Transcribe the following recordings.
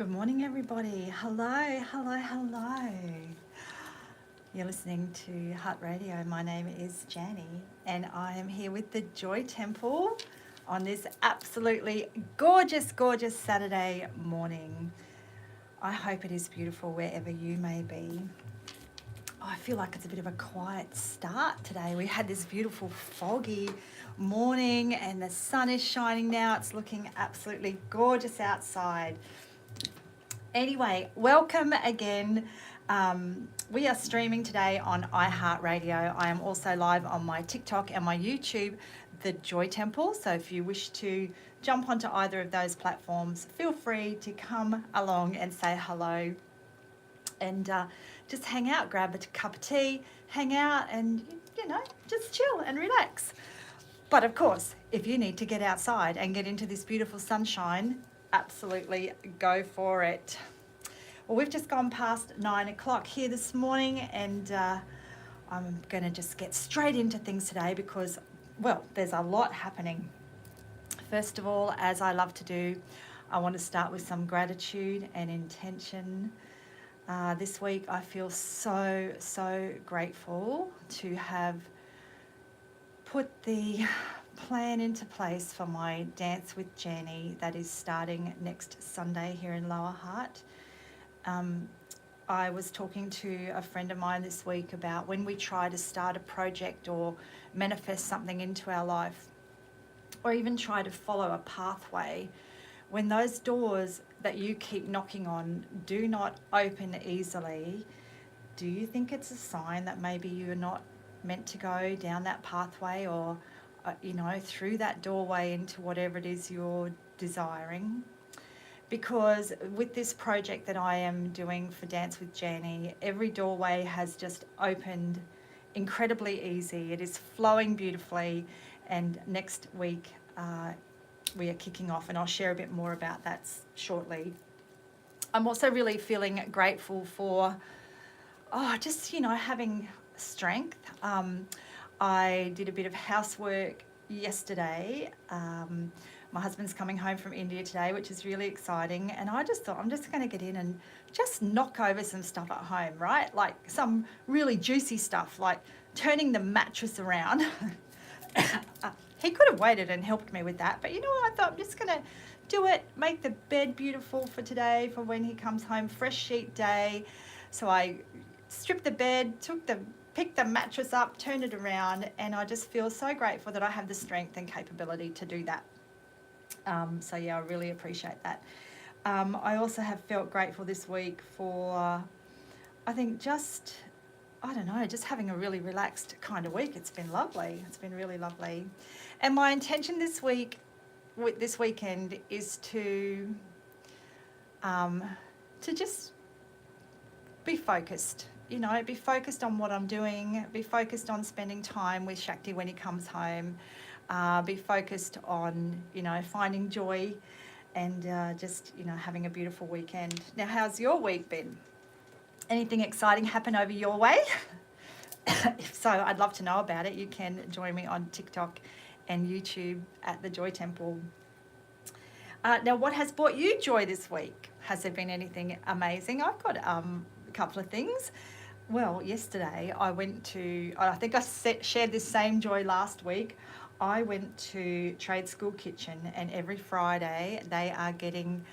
Good morning, everybody. Hello, hello, hello. You're listening to Hutt Radio. My name is Janie, and I am here with the Joy Temple on this absolutely gorgeous, gorgeous Saturday morning. I hope it is beautiful wherever you may be. I feel like it's a bit of a quiet start today. We had this beautiful foggy morning and the sun is shining now. It's looking absolutely gorgeous outside. Anyway, welcome again. We are streaming today on Hutt Radio. I am also live on my TikTok and my YouTube, The Joy Temple. So if you wish to jump onto either of those platforms, feel free to come along and say hello and just hang out, grab a cup of tea, hang out and, just chill and relax. But of course, if you need to get outside and get into this beautiful sunshine, absolutely go for it. Well, we've just gone past 9 o'clock here this morning, and I'm going to just get straight into things today because, well, there's a lot happening. First of all, as I love to do, I want to start with some gratitude and intention. This week I feel so grateful to have put the plan into place for my Dance with Janie that is starting next Sunday here in Lower Hutt. I was talking to a friend of mine this week about when we try to start a project or manifest something into our life, or even try to follow a pathway, when those doors that you keep knocking on do not open easily, do you think it's a sign that maybe you're not meant to go down that pathway or through that doorway into whatever it is you're desiring? Because with this project that I am doing for Dance with Janie, every doorway has just opened incredibly easy. It is flowing beautifully, and next week we are kicking off, and I'll share a bit more about that shortly. I'm also really feeling grateful for having strength. I did a bit of housework yesterday. My husband's coming home from India today, which is really exciting. And I just thought I'm just going to get in and just knock over some stuff at home, right? Like some really juicy stuff, like turning the mattress around. He could have waited and helped me with that. But you know what? I thought I'm just going to do it, make the bed beautiful for today, for when he comes home, fresh sheet day. So I stripped the bed, picked the mattress up, turned it around, and I just feel so grateful that I have the strength and capability to do that. I really appreciate that. I also have felt grateful this week for, I think just having a really relaxed kind of week. It's been lovely. It's been really lovely. And my intention this weekend is to just be focused. Be focused on what I'm doing, be focused on spending time with Shakti when he comes home, be focused on, finding joy and having a beautiful weekend. Now, how's your week been? Anything exciting happen over your way? If so, I'd love to know about it. You can join me on TikTok and YouTube at The Joy Temple. Now, what has brought you joy this week? Has there been anything amazing? I've got a couple of things. Well, yesterday I think I shared this same joy last week. I went to Trade School Kitchen, and every Friday they are getting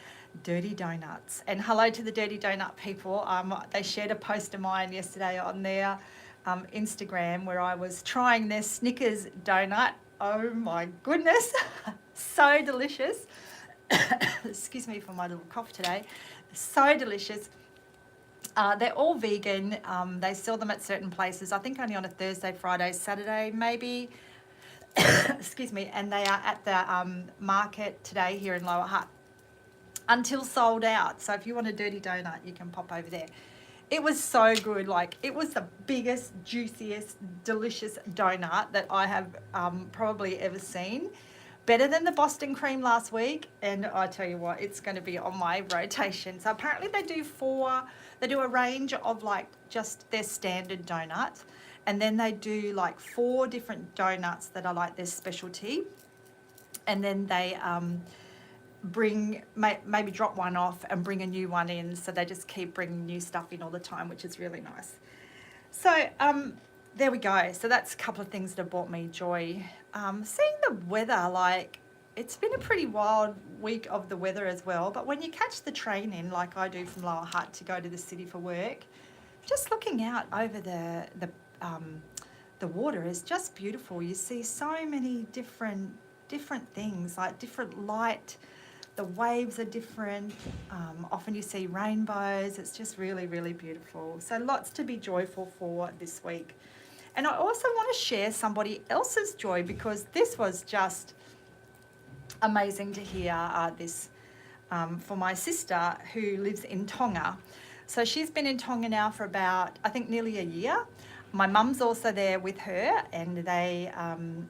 dirty donuts. And hello to the dirty donut people. They shared a post of mine yesterday on their Instagram where I was trying their Snickers donut. Oh my goodness, so delicious. Excuse me for my little cough today. So delicious. They're all vegan. They sell them at certain places. I think only on a Thursday, Friday, Saturday, maybe. Excuse me. And they are at the market today here in Lower Hutt until sold out. So if you want a dirty donut, you can pop over there. It was so good. Like, it was the biggest, juiciest, delicious donut that I have probably ever seen. Better than the Boston cream last week, and I tell you what, it's going to be on my rotation. So apparently they do a range of like just their standard donuts, and then they do like 4 different donuts that are like their specialty, and then they maybe drop one off and bring a new one in. So they just keep bringing new stuff in all the time, which is really nice. So there we go. So that's a couple of things that have brought me joy. Seeing the weather, like it's been a pretty wild week of the weather as well. But when you catch the train in, like I do from Lower Hutt to go to the city for work, just looking out over the water is just beautiful. You see so many different things, like different light. The waves are different. Often you see rainbows. It's just really, really beautiful. So lots to be joyful for this week. And I also want to share somebody else's joy, because this was just amazing to hear this for my sister who lives in Tonga. So she's been in Tonga now for about, I think, nearly a year. My mum's also there with her, and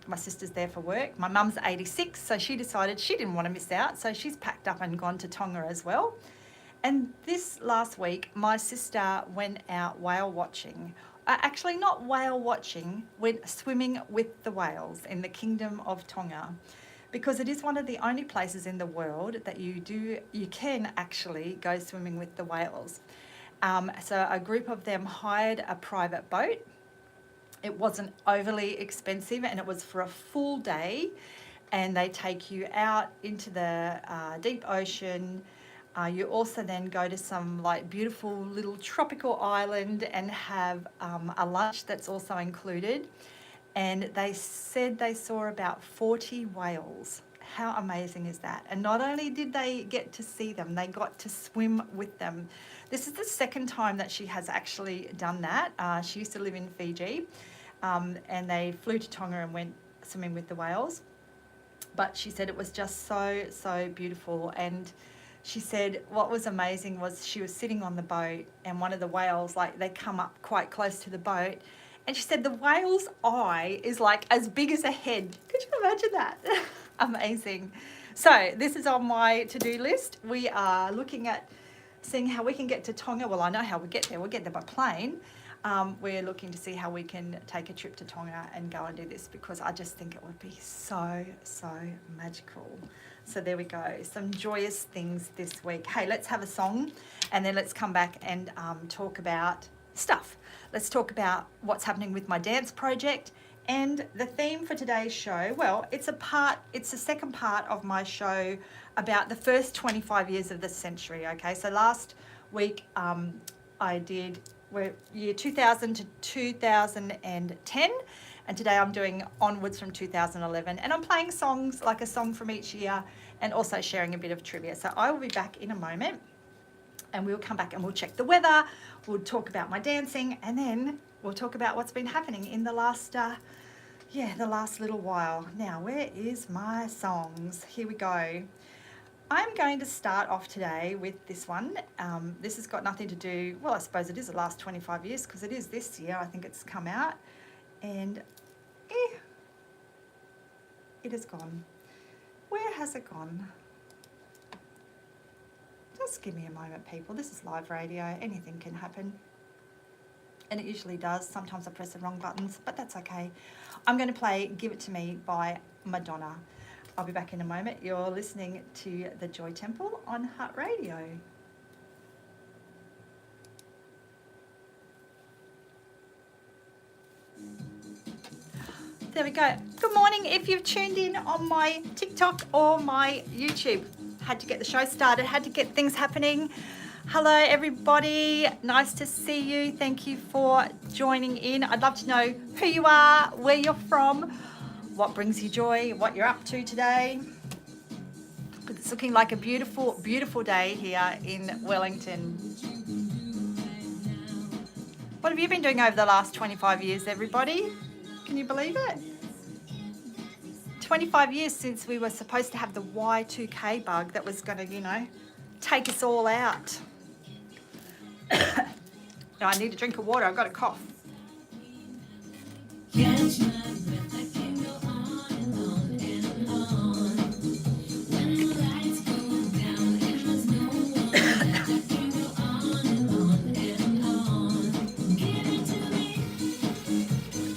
my sister's there for work. My mum's 86, so she decided she didn't want to miss out, so she's packed up and gone to Tonga as well. And this last week, my sister went out whale watching. Actually, not whale watching, went swimming with the whales in the Kingdom of Tonga, because it is one of the only places in the world that you can actually go swimming with the whales. So a group of them hired a private boat. It wasn't overly expensive, and it was for a full day, and they take you out into the deep ocean. You also then go to some like beautiful little tropical island and have a lunch that's also included. And they said they saw about 40 whales. How amazing is that? And not only did they get to see them, they got to swim with them. This is the second time that she has actually done that. She used to live in Fiji, and they flew to Tonga and went swimming with the whales. But she said it was just so beautiful. And she said what was amazing was she was sitting on the boat, and one of the whales, like, they come up quite close to the boat, and she said the whale's eye is like as big as a head. Could you imagine that? Amazing. So this is on my to-do list. We are looking at seeing how we can get to Tonga. Well, I know how we get there. We'll get there by plane. We're looking to see how we can take a trip to Tonga and go and do this, because I just think it would be so magical. So there we go. Some joyous things this week. Hey, let's have a song, and then let's come back and talk about stuff. Let's talk about what's happening with my dance project. And the theme for today's show, well, it's the second part of my show about the first 25 years of the century, okay? So last week I did year 2000 to 2010, and today I'm doing onwards from 2011, and I'm playing songs, like a song from each year, and also sharing a bit of trivia. So I will be back in a moment, and we'll come back and we'll check the weather, we'll talk about my dancing, and then we'll talk about what's been happening in the last little while. Now, where is my songs? Here we go. I'm going to start off today with this one. This has got nothing to do, well, I suppose it is the last 25 years, because it is this year, I think it's come out, and it has gone. Where has it gone? Just give me a moment, people. This is live radio. Anything can happen. And it usually does. Sometimes I press the wrong buttons, but that's okay. I'm going to play Give It To Me by Madonna. I'll be back in a moment. You're listening to The Joy Temple on Hutt Radio. There we go. Good morning if you've tuned in on my TikTok or my YouTube. Had to get the show started, had to get things happening. Hello everybody, nice to see you. Thank you for joining in. I'd love to know who you are, where you're from, what brings you joy, what you're up to today. It's looking like a beautiful, beautiful day here in Wellington. What have you been doing over the last 25 years, everybody? Can you believe it? 25 years since we were supposed to have the Y2K bug that was going to, take us all out. Now I need a drink of water. I've got a cough.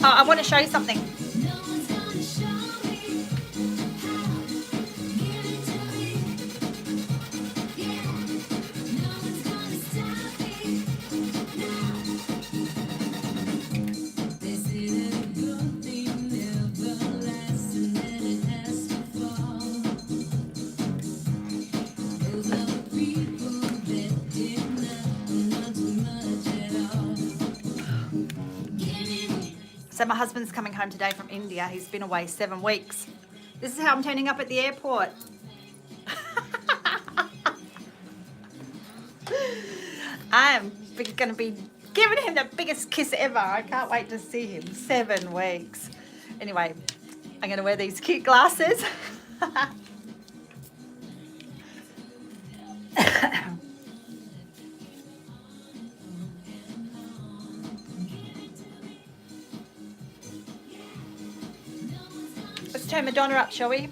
I want to show you something. So my husband's coming home today from India. He's been away 7 weeks. This is how I'm turning up at the airport. I'm going to be giving him the biggest kiss ever. I can't wait to see him. 7 weeks. Anyway, I'm going to wear these cute glasses. Let's turn Madonna up, shall we?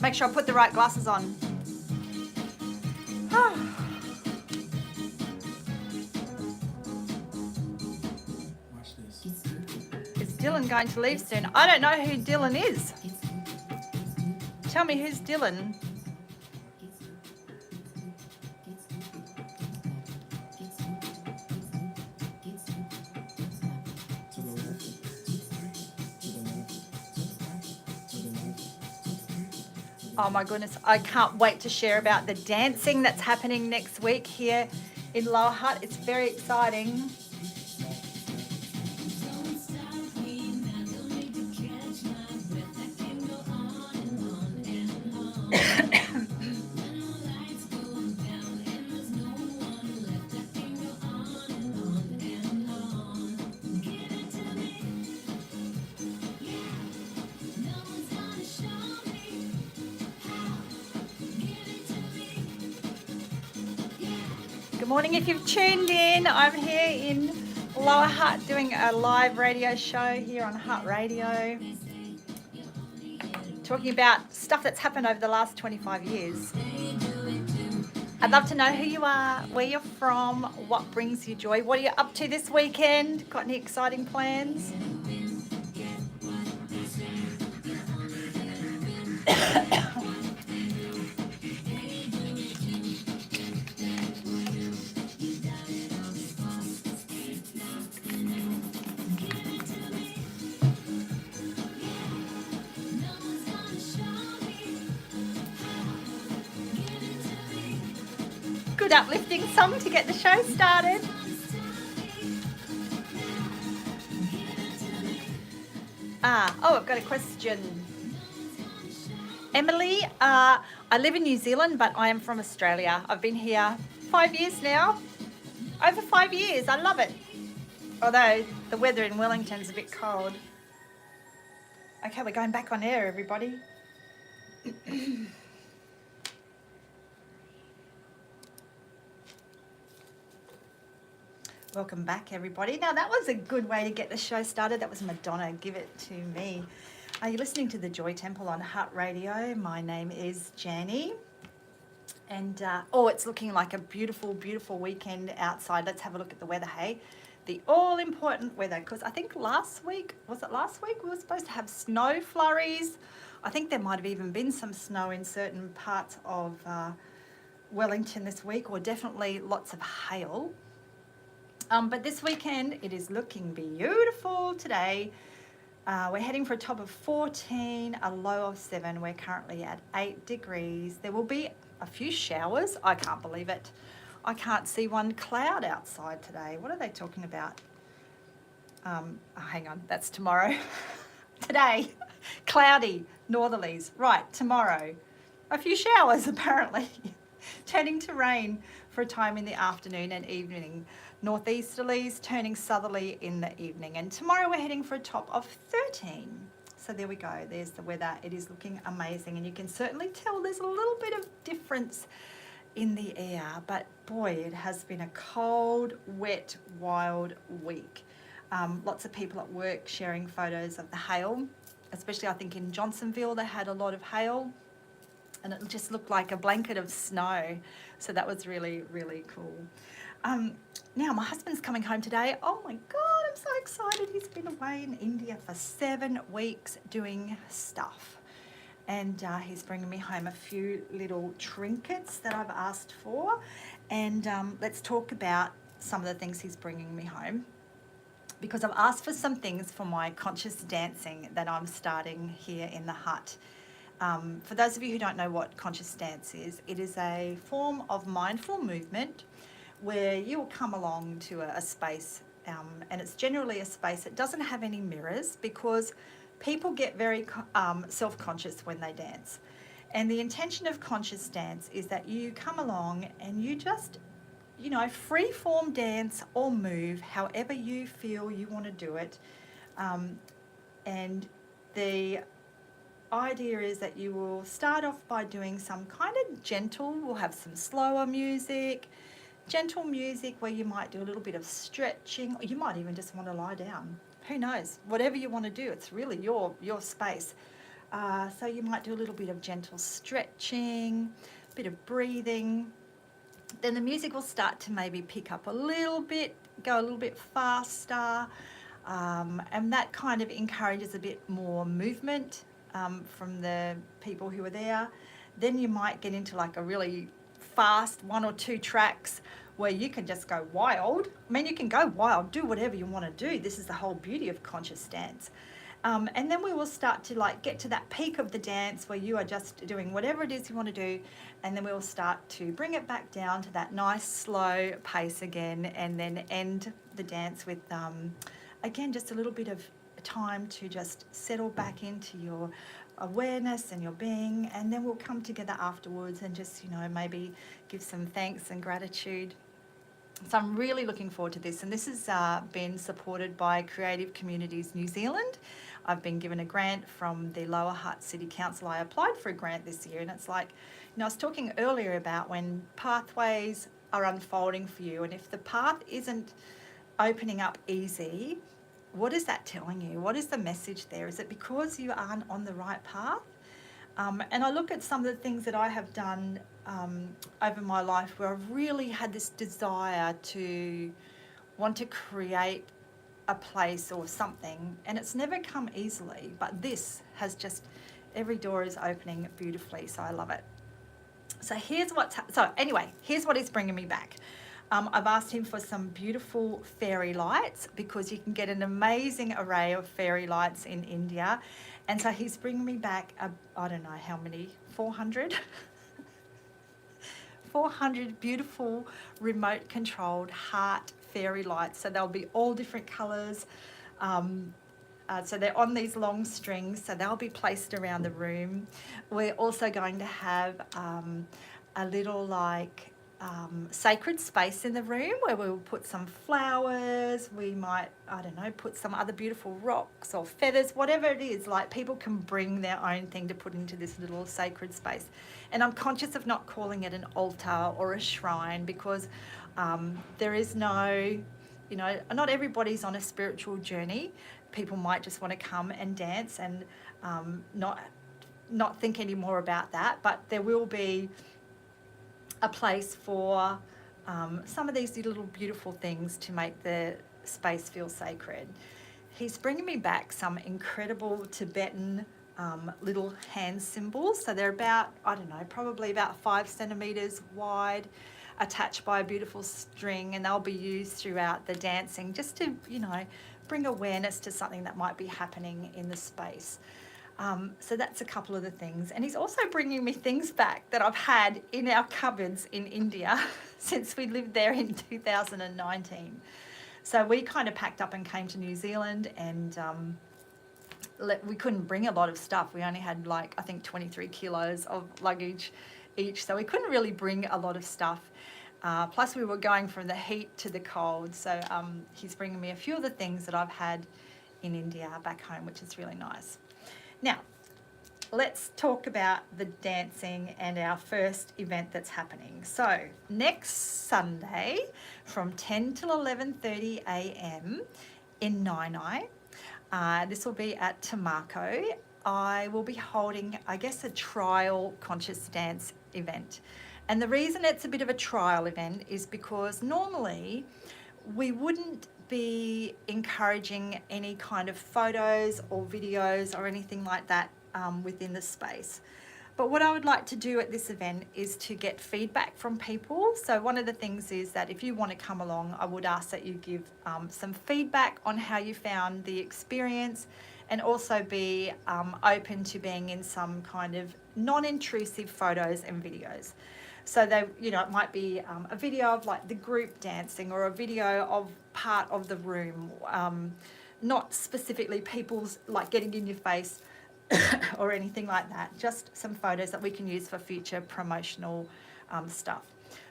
Make sure I put the right glasses on. Is Dylan going to leave soon? I don't know who Dylan is. Tell me who's Dylan. Oh my goodness, I can't wait to share about the dancing that's happening next week here in Lower Hutt. It's very exciting. Good morning if you've tuned in. I'm here in Lower Hutt doing a live radio show here on Hutt Radio. Talking about stuff that's happened over the last 25 years. I'd love to know who you are, where you're from, what brings you joy. What are you up to this weekend? Got any exciting plans? Good uplifting song to get the show started. I've got a question. Emily, I live in New Zealand, but I am from Australia. I've been here 5 years now. Over 5 years. I love it. Although the weather in Wellington's a bit cold. Okay, we're going back on air, everybody. Welcome back, everybody. Now, that was a good way to get the show started. That was Madonna, Give It To Me. Are you listening to The Joy Temple on Hutt Radio? My name is Janie. And, it's looking like a beautiful, beautiful weekend outside. Let's have a look at the weather, hey? The all-important weather, because I think last week, we were supposed to have snow flurries. I think there might have even been some snow in certain parts of Wellington this week, or definitely lots of hail. But this weekend, it is looking beautiful today. We're heading for a top of 14, a low of 7. We're currently at 8 degrees. There will be a few showers. I can't believe it. I can't see one cloud outside today. What are they talking about? Hang on, that's tomorrow. Today, cloudy, northerlies. Right, tomorrow, a few showers apparently. Turning to rain for a time in the afternoon and evening. Northeasterlies turning southerly in the evening. And tomorrow we're heading for a top of 13. So there we go. There's the weather. It is looking amazing. And you can certainly tell there's a little bit of difference in the air. But boy, it has been a cold, wet, wild week. Lots of people at work sharing photos of the hail, especially I think in Johnsonville they had a lot of hail. And it just looked like a blanket of snow. So that was really, really cool. Now, my husband's coming home today. Oh my God, I'm so excited. He's been away in India for 7 weeks doing stuff. And he's bringing me home a few little trinkets that I've asked for. And let's talk about some of the things he's bringing me home. because I've asked for some things for my conscious dancing that I'm starting here in the hut. For those of you who don't know what conscious dance is, it is a form of mindful movement where you will come along to a space, and it's generally a space that doesn't have any mirrors, because people get very self-conscious when they dance. And the intention of conscious dance is that you come along and you just, free form dance or move however you feel you want to do it. And the idea is that you will start off by doing some kind of gentle, we'll have some slower music, gentle music where you might do a little bit of stretching, or you might even just want to lie down. Who knows? Whatever you want to do, it's really your space. So you might do a little bit of gentle stretching, a bit of breathing. Then the music will start to maybe pick up a little bit, go a little bit faster, and that kind of encourages a bit more movement from the people who are there. Then you might get into like a really fast 1 or 2 tracks where you can just go wild. I mean, you can go wild, do whatever you want to do. This is the whole beauty of conscious dance. And then we will start to like get to that peak of the dance where you are just doing whatever it is you want to do, and then we will start to bring it back down to that nice slow pace again, and then end the dance with again just a little bit of time to just settle back into your awareness and your being, and then we'll come together afterwards and just maybe give some thanks and gratitude. So I'm really looking forward to this, and this has been supported by Creative Communities New Zealand. I've been given a grant from the Lower Hutt City Council. I applied for a grant this year, and it's like, I was talking earlier about when pathways are unfolding for you, and if the path isn't opening up easy, what is that telling you? What is the message there? Is it because you aren't on the right path? And I look at some of the things that I have done over my life where I've really had this desire to want to create a place or something, and it's never come easily, but this has just, every door is opening beautifully, so I love it. So here's what he's bringing me back. I've asked him for some beautiful fairy lights, because you can get an amazing array of fairy lights in India. And so he's bringing me back, I don't know how many, 400? 400 beautiful remote controlled heart fairy lights. So they'll be all different colours. So they're on these long strings, so they'll be placed around the room. We're also going to have a little sacred space in the room where we'll put some flowers. We might, put some other beautiful rocks or feathers, whatever it is. Like, people can bring their own thing to put into this little sacred space. And I'm conscious of not calling it an altar or a shrine, because there is no, not everybody's on a spiritual journey. People might just want to come and dance and not think any more about that. But there will be a place for some of these little beautiful things to make the space feel sacred. He's bringing me back some incredible Tibetan little hand cymbals. So they're about, probably about 5 centimeters wide, attached by a beautiful string, and they'll be used throughout the dancing just to, bring awareness to something that might be happening in the space. So that's a couple of the things. And he's also bringing me things back that I've had in our cupboards in India since we lived there in 2019. So we kind of packed up and came to New Zealand, and we couldn't bring a lot of stuff. We only had 23 kilos of luggage each. So we couldn't really bring a lot of stuff. Plus we were going from the heat to the cold. So he's bringing me a few of the things that I've had in India back home, which is really nice. Now, let's talk about the dancing and our first event that's happening. So next Sunday from 10 till 11:30 a.m. in Nainai, this will be at Tamako. I will be holding, a trial conscious dance event. And the reason it's a bit of a trial event is because normally we wouldn't be encouraging any kind of photos or videos or anything like that within the space. But what I would like to do at this event is to get feedback from people. So one of the things is that if you want to come along, I would ask that you give some feedback on how you found the experience, and also be open to being in some kind of non-intrusive photos and videos. So they, you know, it might be a video of like the group dancing, or a video of part of the room, not specifically people's like getting in your face or anything like that, just some photos that we can use for future promotional stuff.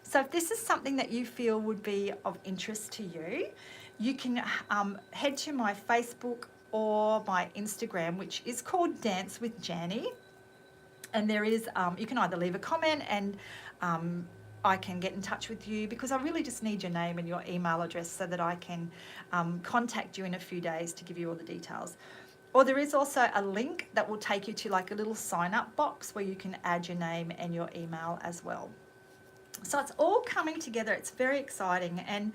So if this is something that you feel would be of interest to you, you can head to my Facebook or my Instagram, which is called Dance with Jani. And there is, you can either leave a comment and I can get in touch with you, because I really just need your name and your email address so that I can contact you in a few days to give you all the details. Or there is also a link that will take you to like a little sign-up box where you can add your name and your email as well. So it's all coming together. It's very exciting. And,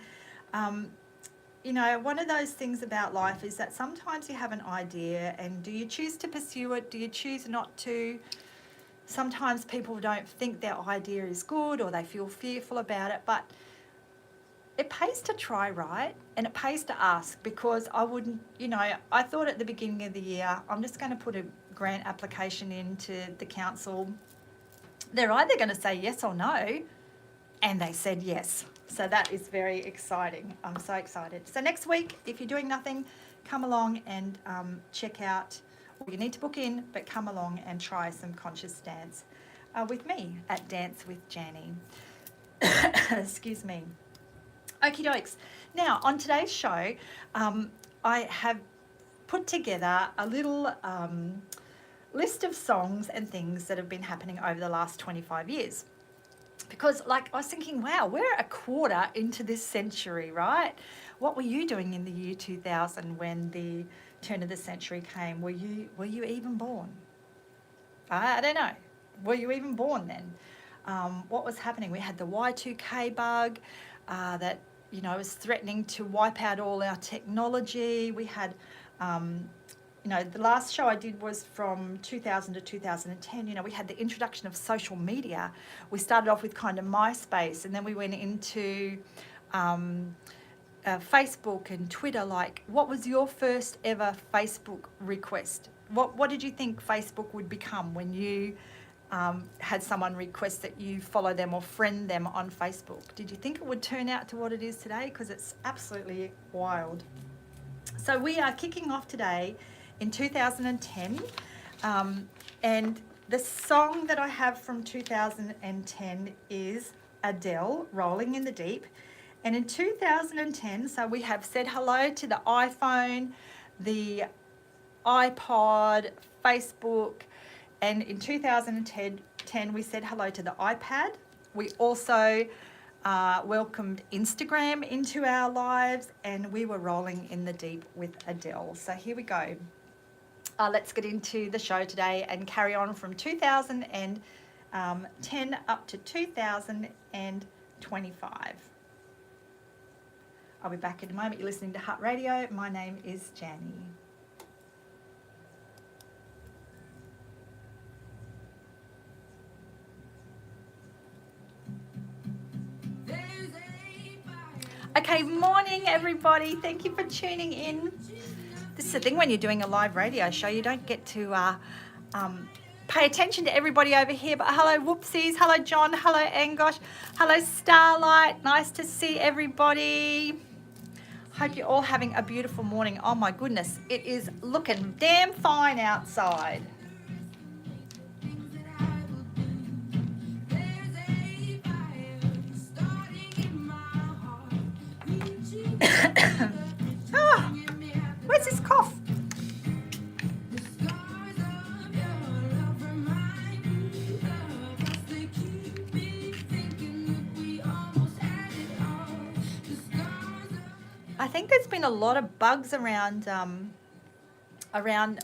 you know, one of those things about life is that sometimes you have an idea, and do you choose to pursue it? Do you choose not to? Sometimes people don't think their idea is good, or they feel fearful about it, but it pays to try, right? And it pays to ask, because I wouldn't, you know, I thought at the beginning of the year, I'm just going to put a grant application into the council. They're either going to say yes or no, and they said yes. So that is very exciting. I'm so excited. So next week, if you're doing nothing, come along and check out, or you need to book in, but come along and try some conscious dance with me at Dance with Jani. Excuse me. Okie dokes. Now, on today's show, I have put together a little list of songs and things that have been happening over the last 25 years. Because, like, I was thinking, wow, we're a quarter into this century, right? What were you doing in the year 2000 when the turn of the century came? Were you even born? I don't know. Were you even born then? What was happening? We had the Y2K bug that, you know, was threatening to wipe out all our technology. We had, you know, the last show I did was from 2000 to 2010. You know, we had the introduction of social media. We started off with kind of MySpace, and then we went into Facebook and Twitter. Like, what was your first ever Facebook request? What did you think Facebook would become when you had someone request that you follow them or friend them on Facebook? Did you think it would turn out to what it is today? Because it's absolutely wild. So we are kicking off today in 2010, and the song that I have from 2010 is Adele, Rolling in the Deep. And in 2010, so we have said hello to the iPhone, the iPod, Facebook, and in 2010 we said hello to the iPad. We also welcomed Instagram into our lives, and we were rolling in the deep with Adele. So here we go. Let's get into the show today and carry on from 2010 up to 2025. I'll be back in a moment. You're listening to Hutt Radio. My name is Jani. Okay, morning everybody. Thank you for tuning in. This is the thing when you're doing a live radio show, you don't get to pay attention to everybody over here. But hello Whoopsies, hello John, hello Angosh, hello Starlight. Nice to see everybody. Hope you're all having a beautiful morning. Oh my goodness, it is looking damn fine outside. Oh, where's this cough? I think there's been a lot of bugs around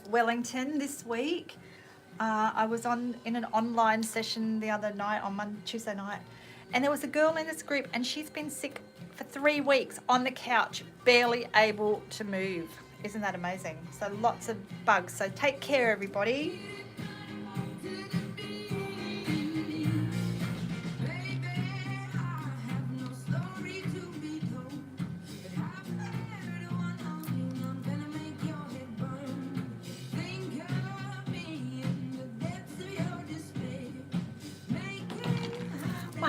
Wellington this week. I was in an online session the other night on Tuesday night, and there was a girl in this group, and she's been sick for 3 weeks on the couch, barely able to move. Isn't that amazing? So lots of bugs. So take care, everybody.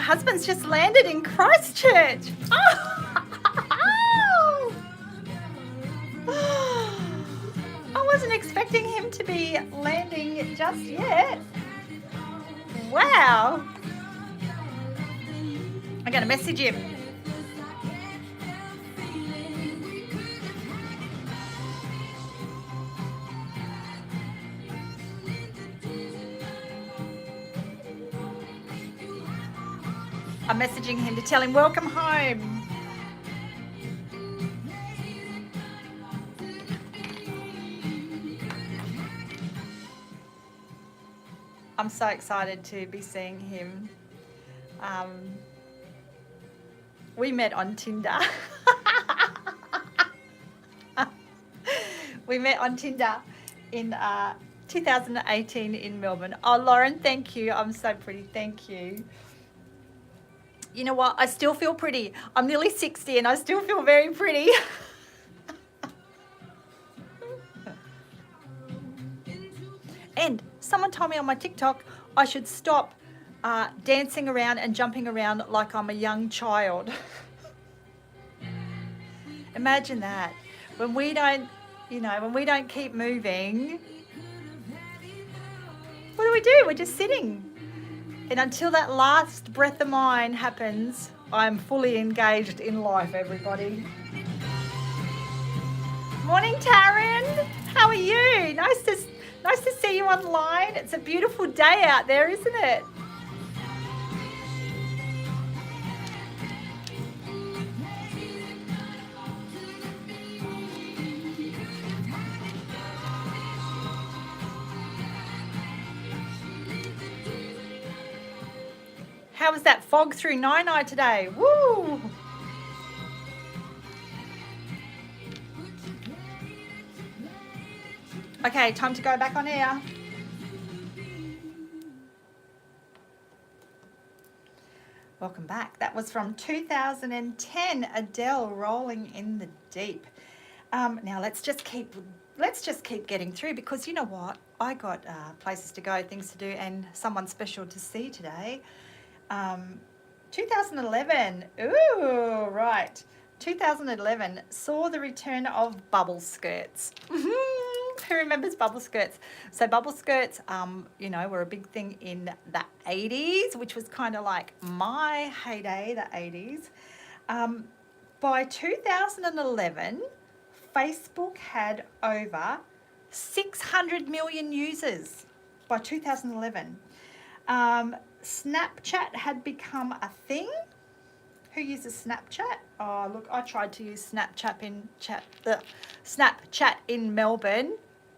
husband's just landed in Christchurch. Oh! I wasn't expecting him to be landing just yet. Wow. I'm going to message him. I'm messaging him to tell him welcome home. I'm so excited to be seeing him. We met on Tinder. We met on Tinder in 2018 in Melbourne. Oh, Lauren, thank you. I'm so pretty. Thank you. You know what? I still feel pretty. I'm nearly 60 and I still feel very pretty. And someone told me on my TikTok I should stop dancing around and jumping around like I'm a young child. Imagine that. When we don't, when we don't keep moving, what do? We're just sitting. And until that last breath of mine happens, I'm fully engaged in life, everybody. Morning, Taryn. How are you? Nice to see you online. It's a beautiful day out there, isn't it? How was that fog through Nainai today? Woo! Okay, time to go back on air. Welcome back. That was from 2010, Adele, Rolling in the Deep. Now let's just keep getting through, because you know what? I got places to go, things to do, and someone special to see today. 2011. Ooh, right. 2011 saw the return of bubble skirts. Who remembers bubble skirts? So bubble skirts, were a big thing in the 80s, which was kind of like my heyday, the 80s. By 2011, Facebook had over 600 million users by 2011. Snapchat had become a thing. Who uses Snapchat? Oh, look, I tried to use Snapchat in Melbourne.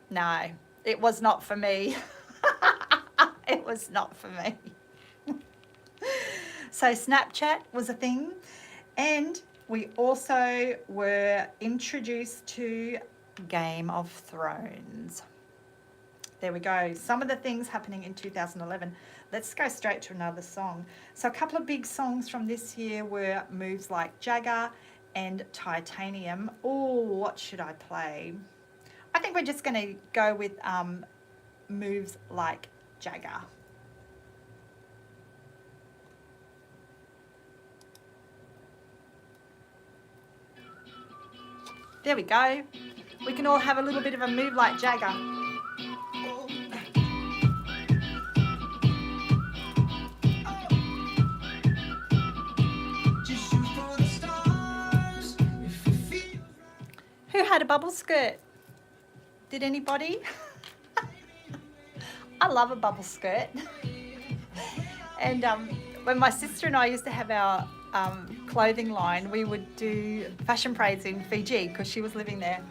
No, it was not for me. It was not for me. So Snapchat was a thing, and we also were introduced to Game of Thrones. There we go. Some of the things happening in 2011. Let's go straight to another song. So a couple of big songs from this year were moves like Jagger and Titanium. Oh, what should I play? I think we're just going to go with moves like Jagger. There we go. We can all have a little bit of a move like Jagger. Who had a bubble skirt? Did anybody? I love a bubble skirt. And when my sister and I used to have our clothing line, we would do fashion parades in Fiji because she was living there.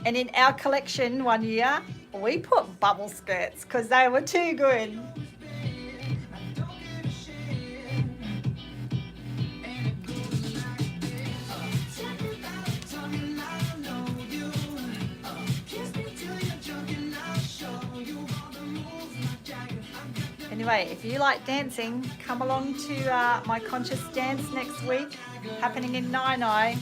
And in our collection one year, we put bubble skirts because they were too good. Anyway, if you like dancing, come along to my Conscious Dance next week, happening in Nainai.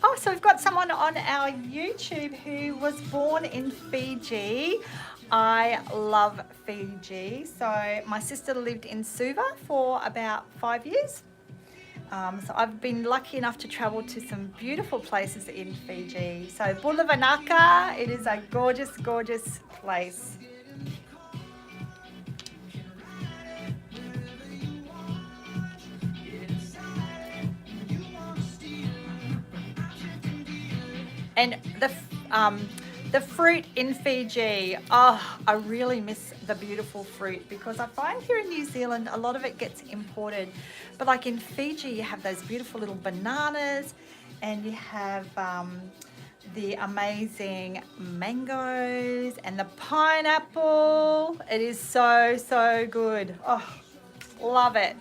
Oh, so we've got someone on our YouTube who was born in Fiji. I love Fiji. So my sister lived in Suva for about 5 years. So I've been lucky enough to travel to some beautiful places in Fiji. So Bulavanaka, it is a gorgeous, gorgeous place. And the fruit in Fiji, oh, I really miss the beautiful fruit, because I find here in New Zealand a lot of it gets imported. But like in Fiji, you have those beautiful little bananas, and you have the amazing mangoes and the pineapple. It is so, so good. Oh, love it.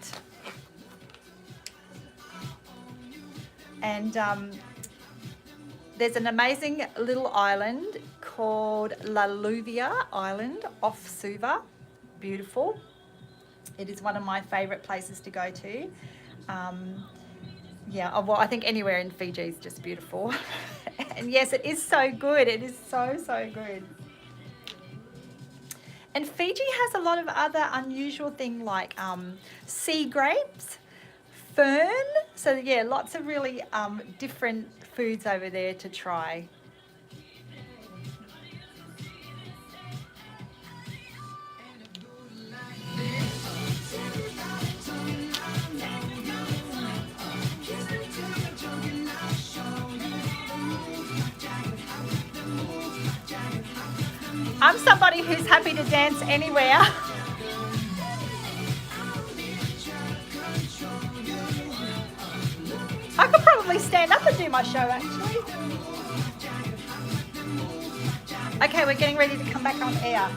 And there's an amazing little island called La Luvia Island off Suva. Beautiful. It is one of my favourite places to go to. Yeah, well, I think anywhere in Fiji is just beautiful. And yes, it is so good. It is so, so good. And Fiji has a lot of other unusual things like sea grapes, fern. So yeah, lots of really different foods over there to try. I'm somebody who's happy to dance anywhere. I could probably stand up and do my show, actually. Okay, we're getting ready to come back on air.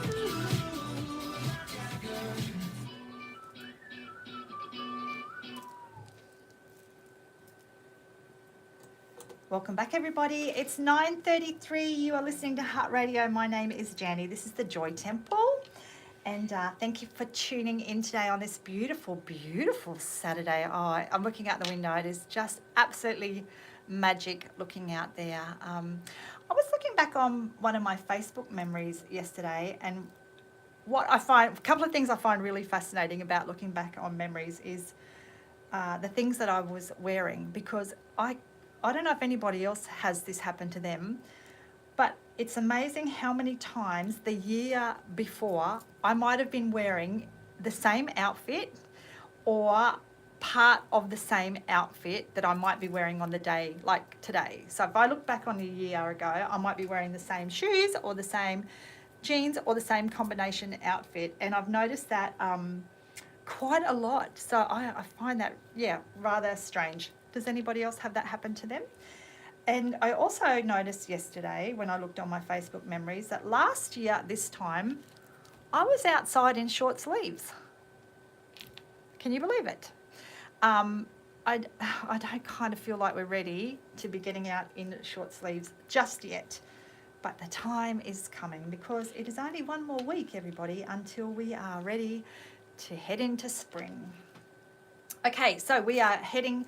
Welcome back, everybody. It's 9:33. You are listening to Hutt Radio. My name is Janny. This is the Joy Temple. And thank you for tuning in today on this beautiful, beautiful Saturday. Oh, I'm looking out the window. It is just absolutely magic looking out there. I was looking back on one of my Facebook memories yesterday, and what I find, a couple of things I find really fascinating about looking back on memories is the things that I was wearing, because I don't know if anybody else has this happen to them, but it's amazing how many times the year before I might have been wearing the same outfit or part of the same outfit that I might be wearing on the day like today. So if I look back on a year ago, I might be wearing the same shoes or the same jeans or the same combination outfit. And I've noticed that quite a lot. So I find that, yeah, rather strange. Does anybody else have that happen to them? And I also noticed yesterday when I looked on my Facebook memories that last year at this time, I was outside in short sleeves. Can you believe it? I don't kind of feel like we're ready to be getting out in short sleeves just yet. But the time is coming, because it is only one more week, everybody, until we are ready to head into spring. Okay, so we are heading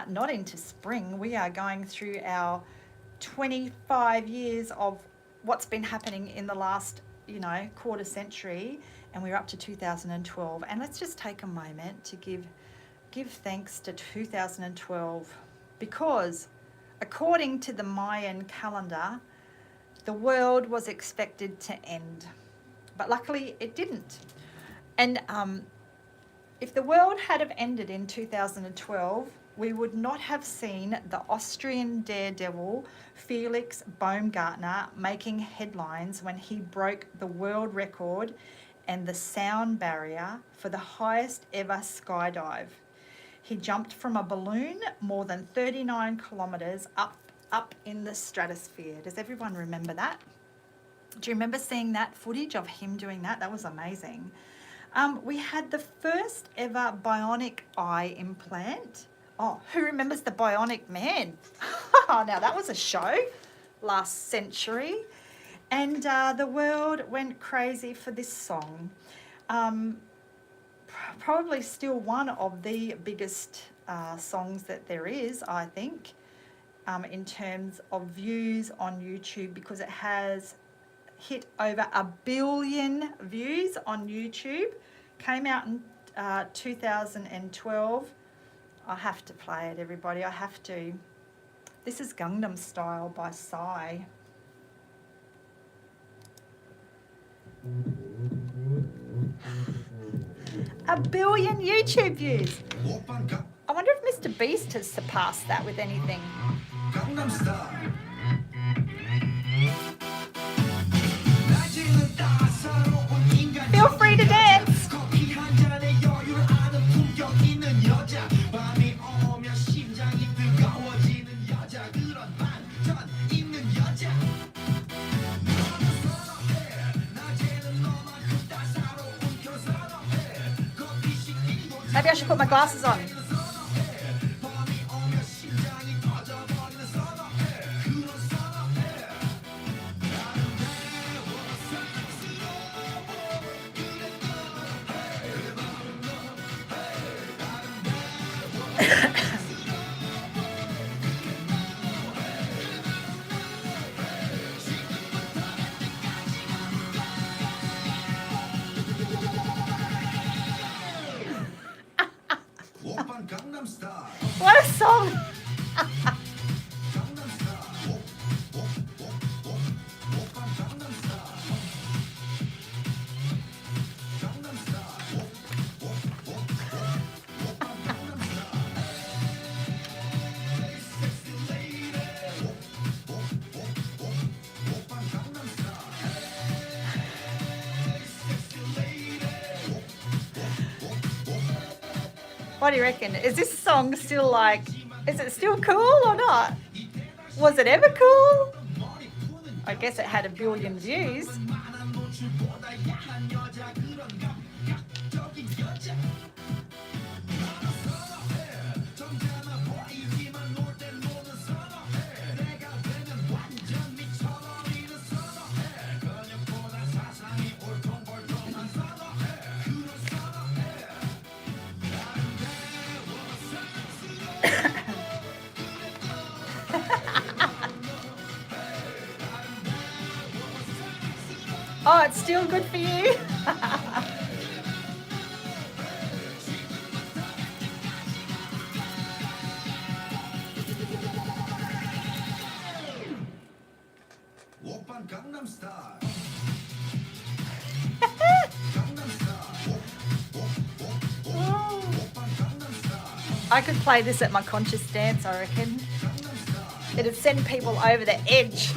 not into spring. We are going through our 25 years of what's been happening in the last, quarter century, and we're up to 2012. And let's just take a moment to give thanks to 2012, because according to the Mayan calendar, the world was expected to end, but luckily it didn't. And if the world had have ended in 2012, we would not have seen the Austrian daredevil Felix Baumgartner making headlines when he broke the world record and the sound barrier for the highest ever skydive. He jumped from a balloon more than 39 kilometres up in the stratosphere. Does everyone remember that? Do you remember seeing that footage of him doing that? That was amazing. We had the first ever bionic eye implant. Oh, who remembers the Bionic Man? Now that was a show last century. And the world went crazy for this song. Probably still one of the biggest songs that there is, I think. in terms of views on YouTube, because it has hit over 1 billion views on YouTube. Came out in 2012. I have to play it, everybody. I have to. This is Gangnam Style by Psy. A billion YouTube views. I wonder if Mr. Beast has surpassed that with anything. Feel free to dance. Maybe I should put my glasses on. What a song! What do you reckon? Is this song still like, is it still cool or not? Was it ever cool? I guess it had 1 billion views. Oh, it's still good for you? I could play this at my conscious dance, I reckon. It'd send people over the edge.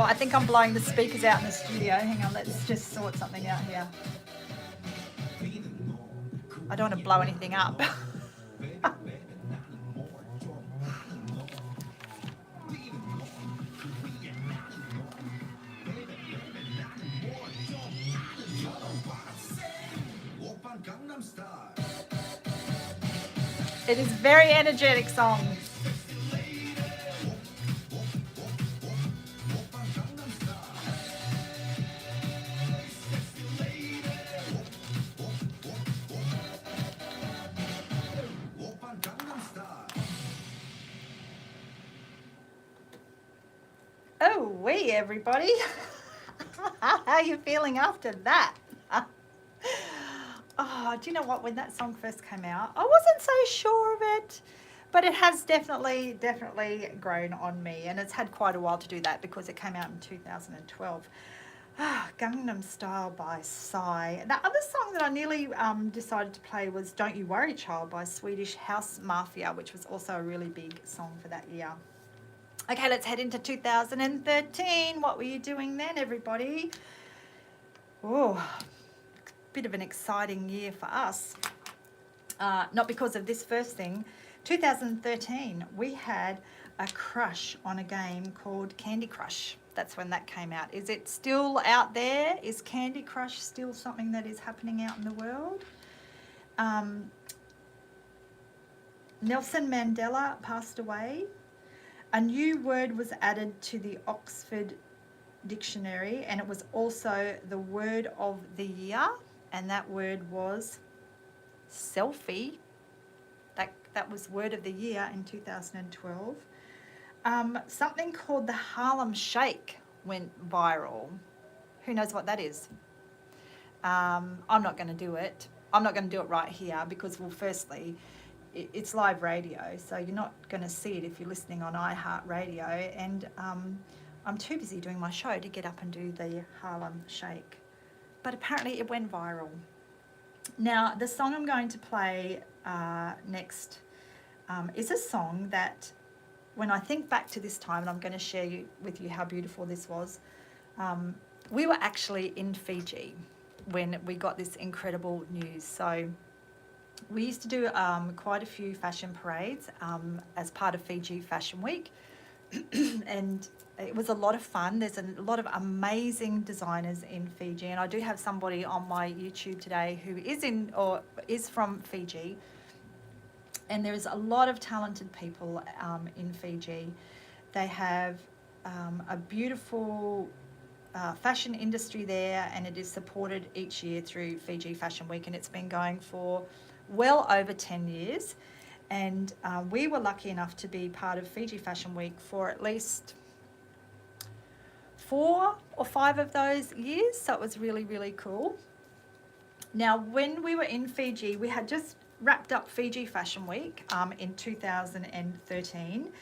Oh, I think I'm blowing the speakers out in the studio. Hang on, let's just sort something out here. I don't want to blow anything up. It is a very energetic song. Oh, wee, everybody. How are you feeling after that? Oh, do you know what? When that song first came out, I wasn't so sure of it, but it has definitely grown on me, and it's had quite a while to do that because it came out in 2012. Gangnam Style by Psy. The other song that I nearly decided to play was Don't You Worry Child by Swedish House Mafia, which was also a really big song for that year. Okay, let's head into 2013. What were you doing then, everybody? Oh, bit of an exciting year for us. Not because of this first thing. 2013, we had a crush on a game called Candy Crush. That's when that came out. Is it still out there? Is Candy Crush still something that is happening out in the world? Nelson Mandela passed away. A new word was added to the Oxford dictionary, and it was also the word of the year, and that word was selfie. That was word of the year in 2012. Something called the Harlem Shake went viral. Who knows what that is? I'm not going to do it. I'm not going to do it right here because, well, firstly, it's live radio, so you're not going to see it if you're listening on Hutt Radio, and I'm too busy doing my show to get up and do the Harlem Shake. But apparently it went viral. Now, the song I'm going to play next is a song that, when I think back to this time, and I'm going to share with you how beautiful this was, we were actually in Fiji when we got this incredible news. So we used to do quite a few fashion parades as part of Fiji Fashion Week, and it was a lot of fun. There's a lot of amazing designers in Fiji, and I do have somebody on my YouTube today who is from Fiji, and there's a lot of talented people in Fiji. They have a beautiful fashion industry there, and it is supported each year through Fiji Fashion Week, and it's been going for well over 10 years. And we were lucky enough to be part of Fiji Fashion Week for at least 4 or 5 of those years, so it was really, really cool. Now, when we were in Fiji, we had just wrapped up Fiji Fashion Week in 2013,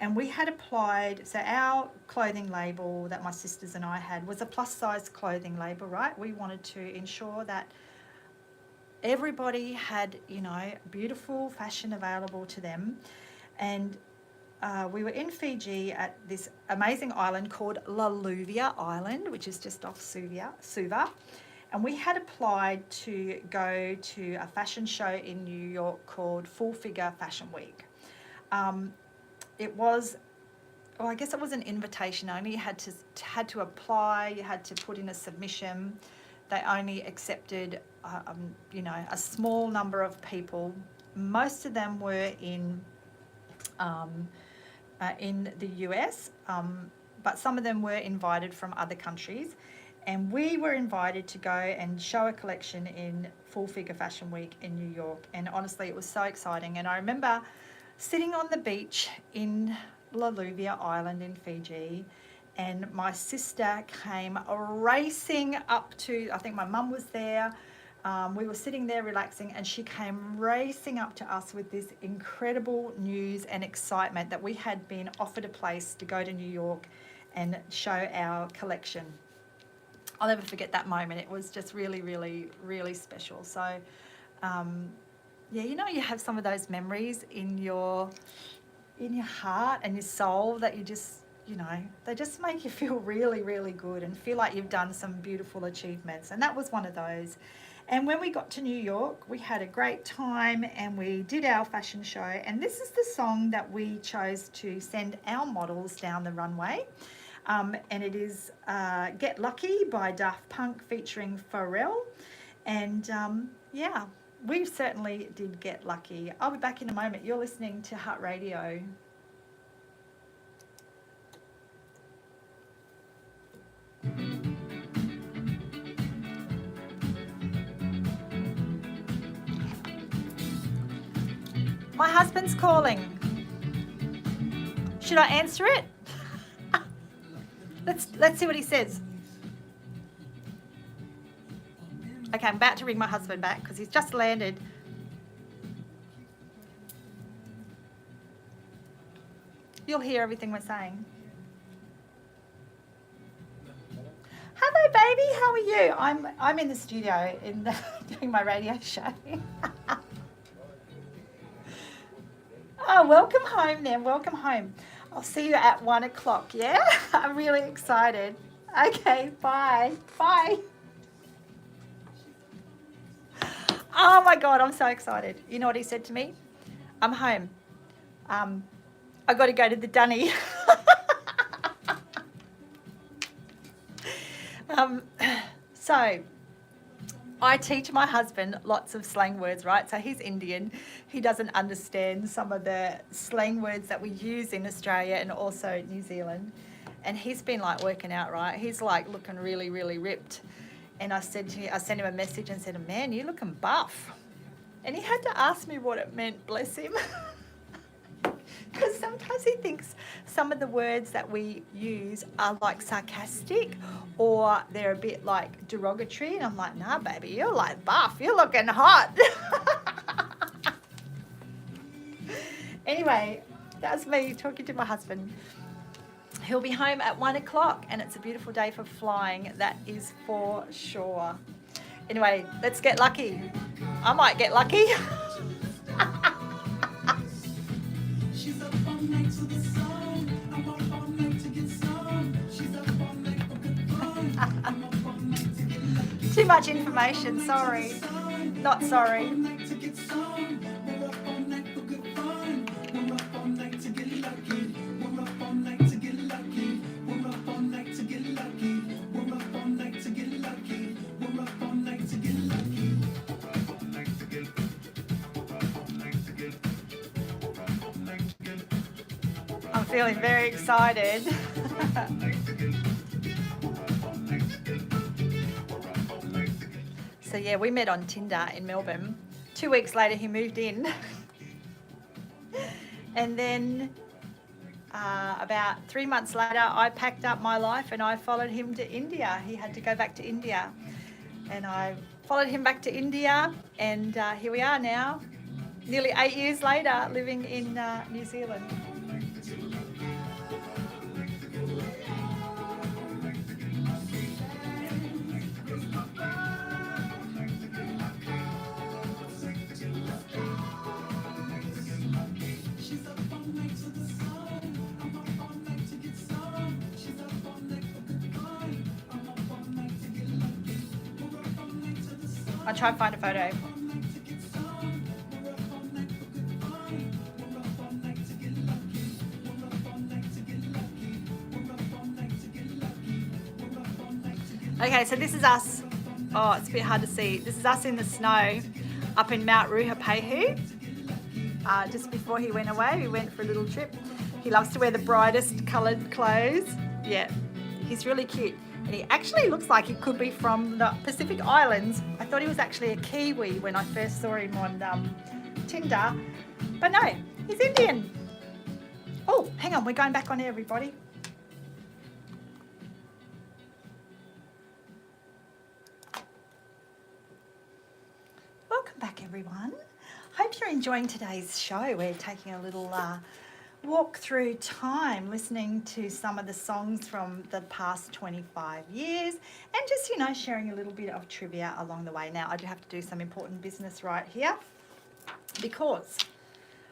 and we had applied, so our clothing label that my sisters and I had was a plus size clothing label, right? We wanted to ensure that everybody had, beautiful fashion available to them. And we were in Fiji at this amazing island called Laluvia Island, which is just off Suva. And we had applied to go to a fashion show in New York called Full Figure Fashion Week. It was, I guess it was an invitation only. You had to apply, you had to put in a submission. They only accepted, a small number of people. Most of them were in the US, but some of them were invited from other countries. And we were invited to go and show a collection in Full Figure Fashion Week in New York. And honestly, it was so exciting. And I remember sitting on the beach in Laluvia Island in Fiji, and my sister came racing up to, I think my mum was there. We were sitting there relaxing, and she came racing up to us with this incredible news and excitement that we had been offered a place to go to New York and show our collection. I'll never forget that moment. It was just really, really, really special. So, you have some of those memories in your heart and your soul that you just, they just make you feel really, really good and feel like you've done some beautiful achievements. And that was one of those. And when we got to New York, we had a great time and we did our fashion show. And this is the song that we chose to send our models down the runway. And it is Get Lucky by Daft Punk featuring Pharrell. And we certainly did get lucky. I'll be back in a moment. You're listening to Hutt Radio. My husband's calling. Should I answer it? Let's see what he says. Okay, I'm about to ring my husband back because he's just landed. You'll hear everything we're saying. Hello, baby. How are you? I'm in the studio doing my radio show. Oh, welcome home then. Welcome home. I'll see you at 1 o'clock, yeah? I'm really excited. Okay, bye. Bye. Oh my God, I'm so excited. You know what he said to me? I'm home. I got to go to the dunny. So I teach my husband lots of slang words, right? So he's Indian. He doesn't understand some of the slang words that we use in Australia and also New Zealand. and he's been like working out, right? He's like looking really, really ripped. And I sent him a message and said, man, you're looking buff. And he had to ask me what it meant, bless him. Because sometimes he thinks some of the words that we use are like sarcastic or they're a bit like derogatory. And I'm like, nah, baby, you're like buff. You're looking hot. Anyway, that's me talking to my husband. He'll be home at 1 o'clock and it's a beautiful day for flying. That is for sure. Anyway, let's get lucky. I might get lucky. Too much information, sorry. Not sorry. I'm feeling very excited. So yeah, we met on Tinder in Melbourne. 2 weeks later, he moved in. And then about 3 months later, I packed up my life and I followed him to India. He had to go back to India. And I followed him back to India. And here we are now, nearly 8 years later, living in New Zealand. I'll try and find a photo. Okay, so this is us. Oh, it's a bit hard to see. This is us in the snow up in Mount Ruapehu. Just before he went away, we went for a little trip. He loves to wear the brightest coloured clothes. Yeah, he's really cute. And he actually looks like he could be from the Pacific Islands. I thought he was actually a Kiwi when I first saw him on Tinder. But no, he's Indian. Oh, hang on, we're going back on air, everybody. Welcome back, everyone. Hope you're enjoying today's show. We're taking a little walk through time, listening to some of the songs from the past 25 years and just, you know, sharing a little bit of trivia along the way. Now, I do have to do some important business right here because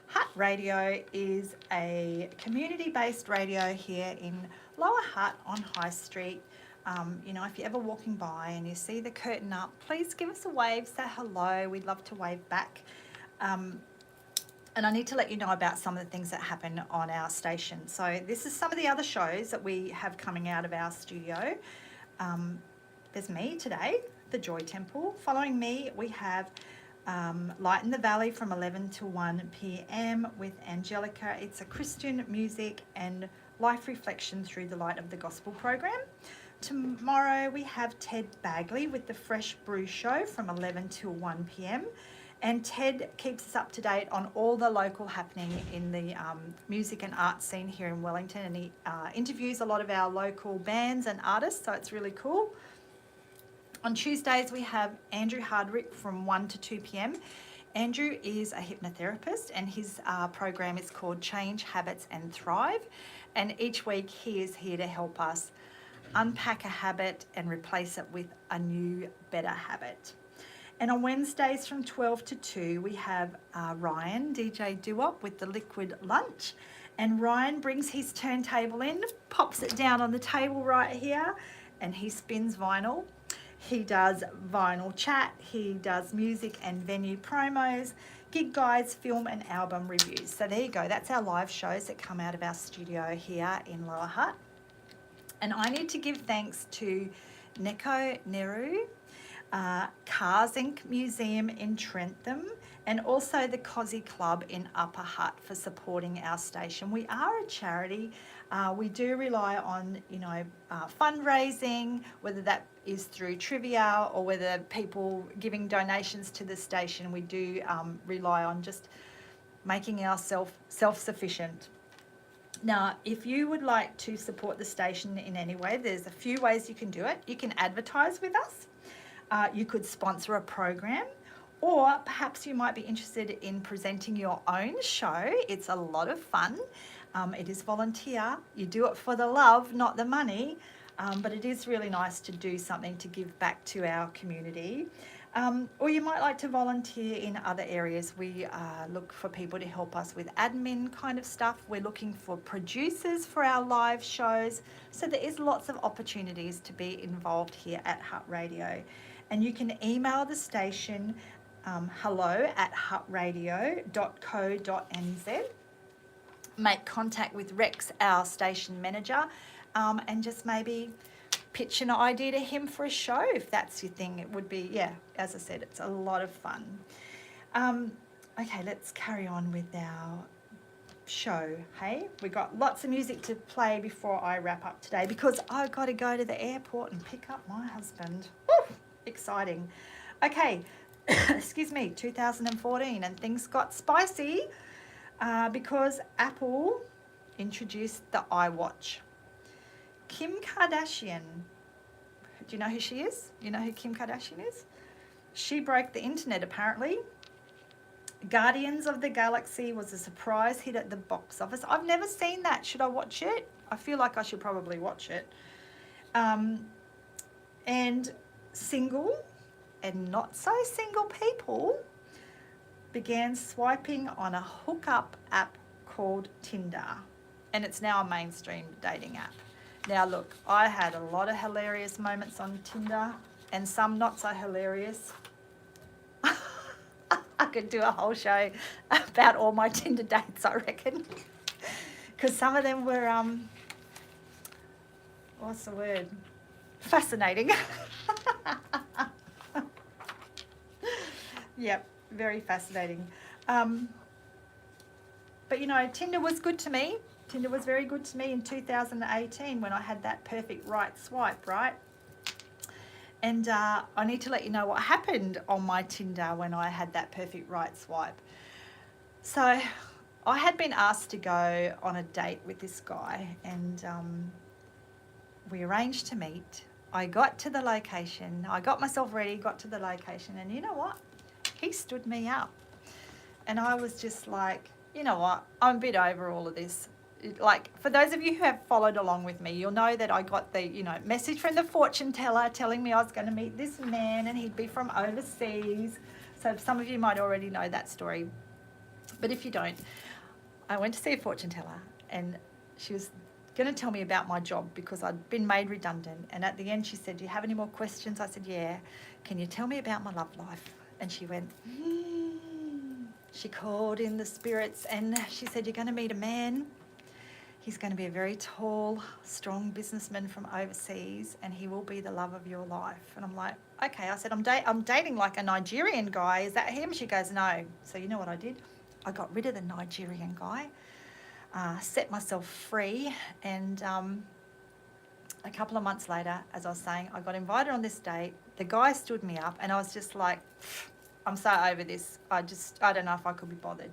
Hutt Radio is a community-based radio here in Lower Hutt on High Street. You know, if you're ever walking by and you see the curtain up, please give us a wave, say hello. We'd love to wave back. And I need to let you know about some of the things that happen on our station. So this is some of the other shows that we have coming out of our studio. There's me today, the Joy Temple. Following me, we have Light in the Valley from 11 to 1 p.m. with Angelica. It's a Christian music and life reflection through the light of the gospel program. Tomorrow we have Ted Bagley with the Fresh Brew Show from 11 to 1 p.m. And Ted keeps us up to date on all the local happening in the music and art scene here in Wellington. And he interviews a lot of our local bands and artists, so it's really cool. On Tuesdays, we have Andrew Hardwick from 1 to 2 p.m. Andrew is a hypnotherapist and his program is called Change Habits and Thrive. And each week he is here to help us unpack a habit and replace it with a new, better habit. And on Wednesdays from 12 to 2, we have Ryan, DJ Doo-Wop, with the Liquid Lunch. And Ryan brings his turntable in, pops it down on the table right here, and he spins vinyl. He does vinyl chat, he does music and venue promos, gig guides, film and album reviews. So there you go, that's our live shows that come out of our studio here in Lower Hutt. And I need to give thanks to Neko Nehru. Cars Inc. Museum in Trentham, and also the Cosy Club in Upper Hutt for supporting our station. We are a charity. We do rely on, fundraising, whether that is through trivia or whether people giving donations to the station. We do rely on just making ourselves self-sufficient. Now, if you would like to support the station in any way, there's a few ways you can do it. You can advertise with us. You could sponsor a program, or perhaps you might be interested in presenting your own show. It's a lot of fun. It is volunteer. You do it for the love, not the money, but it is really nice to do something to give back to our community. Or you might like to volunteer in other areas. We look for people to help us with admin kind of stuff. We're looking for producers for our live shows. So there is lots of opportunities to be involved here at Hutt Radio. And you can email the station hello@huttradio.co.nz. Make contact with Rex, our station manager, and just maybe pitch an idea to him for a show if that's your thing. It would be, yeah, as I said, it's a lot of fun. Okay, let's carry on with our show. Hey, we got lots of music to play before I wrap up today because I've got to go to the airport and pick up my husband. Woo, exciting. Okay, excuse me, 2014, and things got spicy because Apple introduced the iWatch. Kim Kardashian, do you know who she is? You know who Kim Kardashian is? She broke the internet apparently. Guardians of the Galaxy was a surprise hit at the box office. I've never seen that. Should I watch it? I feel like I should probably watch it. And single and not so single people began swiping on a hookup app called Tinder. And it's now a mainstream dating app. Now look, I had a lot of hilarious moments on Tinder and some not so hilarious. I could do a whole show about all my Tinder dates, I reckon. Because some of them were, what's the word? Fascinating. Yep, very fascinating. But you know, Tinder was good to me. Tinder was very good to me in 2018 when I had that perfect right swipe, right? And I need to let you know what happened on my Tinder when I had that perfect right swipe. So I had been asked to go on a date with this guy, and we arranged to meet. I got to the location. I got myself ready, got to the location, and you know what? He stood me up. And I was just like, you know what? I'm a bit over all of this. Like, for those of you who have followed along with me, you'll know that I got the, message from the fortune teller telling me I was going to meet this man and he'd be from overseas. So some of you might already know that story. But if you don't, I went to see a fortune teller and she was going to tell me about my job because I'd been made redundant. And at the end she said, do you have any more questions? I said, yeah. Can you tell me about my love life? And she went, She called in the spirits and she said, you're going to meet a man. He's going to be a very tall, strong businessman from overseas, and he will be the love of your life. And I'm like, okay. I said, I'm dating like a Nigerian guy. Is that him? She goes, no. So you know what I did? I got rid of the Nigerian guy, set myself free, and a couple of months later, as I was saying, I got invited on this date. The guy stood me up, and I was just like, I'm so over this. I don't know if I could be bothered.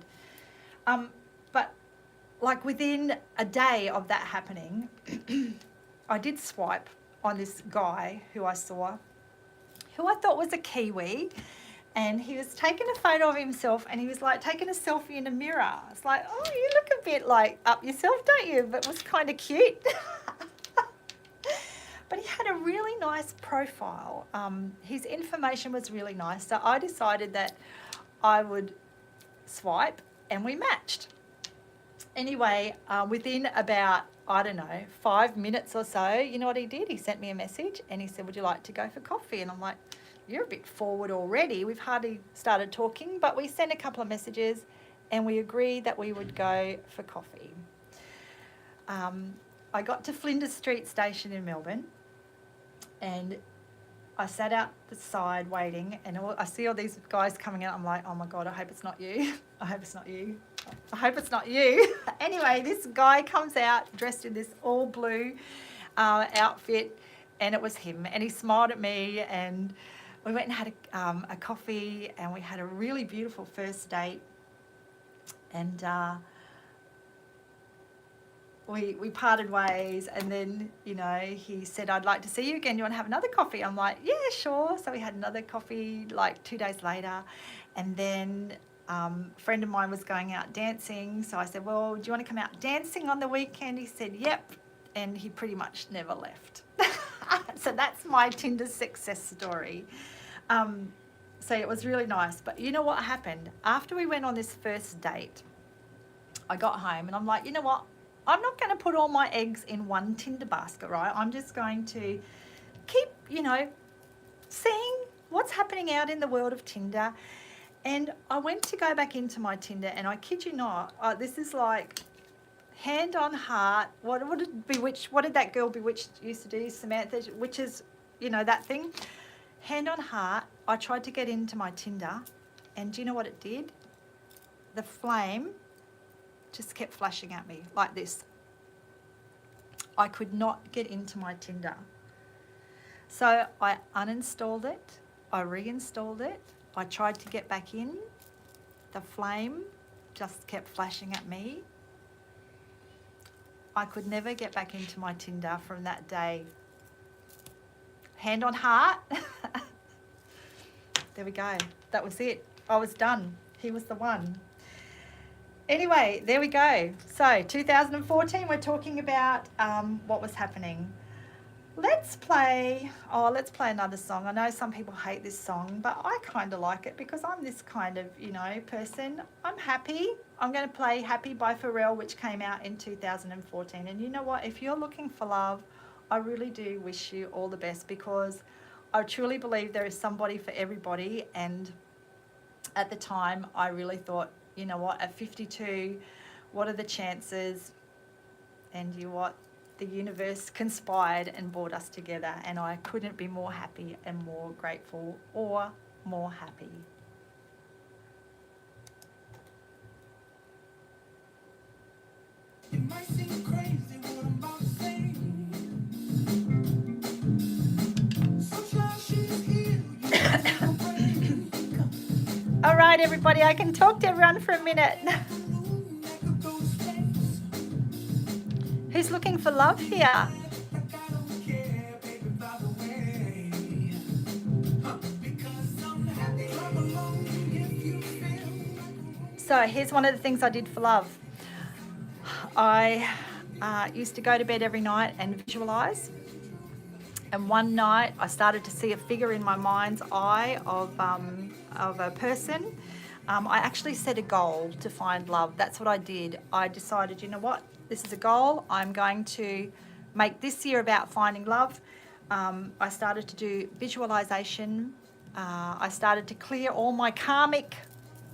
But like within a day of that happening, I did swipe on this guy who I saw, who I thought was a Kiwi, and he was taking a photo of himself and he was like taking a selfie in a mirror. It's like, oh, you look a bit like up yourself, don't you? But it was kind of cute. But he had a really nice profile. His information was really nice. So I decided that I would swipe and we matched. Anyway, within about, 5 minutes or so, you know what he did? He sent me a message and he said, would you like to go for coffee? And I'm like, you're a bit forward already. We've hardly started talking, but we sent a couple of messages and we agreed that we would go for coffee. I got to Flinders Street Station in Melbourne and I sat out the side waiting, and I see all these guys coming out. I'm like, oh my God, I hope it's not you. I hope it's not you. I hope it's not you. Anyway, this guy comes out dressed in this all blue outfit, and it was him. And he smiled at me, and we went and had a coffee, and we had a really beautiful first date. And we parted ways, and then, you know, he said, I'd like to see you again. You want to have another coffee? I'm like, yeah, sure. So we had another coffee like 2 days later. And then a friend of mine was going out dancing. So I said, well, do you want to come out dancing on the weekend? He said, yep. And he pretty much never left. So that's my Tinder success story. So it was really nice. But you know what happened? After we went on this first date, I got home and I'm like, you know what? I'm not going to put all my eggs in one Tinder basket, right? I'm just going to keep, you know, seeing what's happening out in the world of Tinder. And I went to go back into my Tinder, and I kid you not, this is like hand on heart. What did that girl Bewitched used to do, Samantha, which is, you know, that thing? Hand on heart, I tried to get into my Tinder, and do you know what it did? The flame just kept flashing at me like this. I could not get into my Tinder. So I uninstalled it, I reinstalled it, I tried to get back in, the flame just kept flashing at me. I could never get back into my Tinder from that day. Hand on heart. There we go. That was it. I was done. He was the one. Anyway, there we go. So 2014, we're talking about what was happening. Let's play another song. I know some people hate this song, but I kind of like it because I'm this kind of, you know, person. I'm happy. I'm going to play Happy by Pharrell, which came out in 2014. And you know what? If you're looking for love, I really do wish you all the best, because I truly believe there is somebody for everybody. And at the time, I really thought, you know what, at 52, what are the chances? And you know what? The universe conspired and brought us together, and I couldn't be more happy and more grateful or more happy. It might seem crazy what I'm about to say. Sunshine, she's here. All right, everybody, I can talk to everyone for a minute. Who's looking for love here? So here's one of the things I did for love. I used to go to bed every night and visualize. And one night I started to see a figure in my mind's eye of a person. I actually set a goal to find love. That's what I did. I decided, you know what? This is a goal. I'm going to make this year about finding love. I started to do visualization. I started to clear all my karmic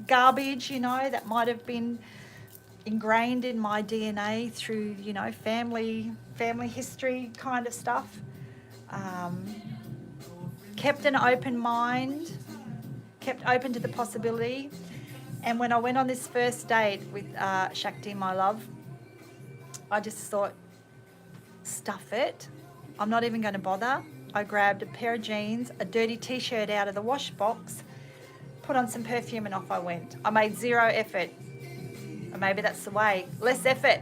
garbage, you know, that might have been ingrained in my DNA through, you know, family history kind of stuff. Kept an open mind, kept open to the possibility. And when I went on this first date with Shakti, my love, I just thought, stuff it. I'm not even going to bother. I grabbed a pair of jeans, a dirty t-shirt out of the wash box, put on some perfume, and off I went. I made zero effort. Or maybe that's the way. Less effort.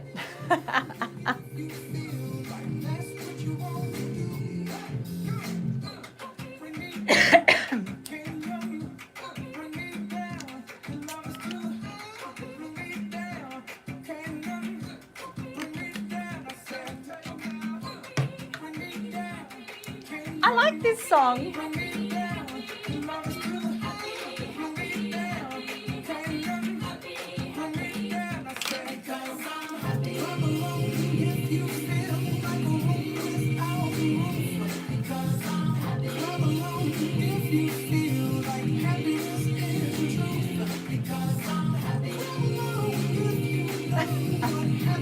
I like this song.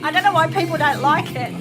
I don't know why people don't like it.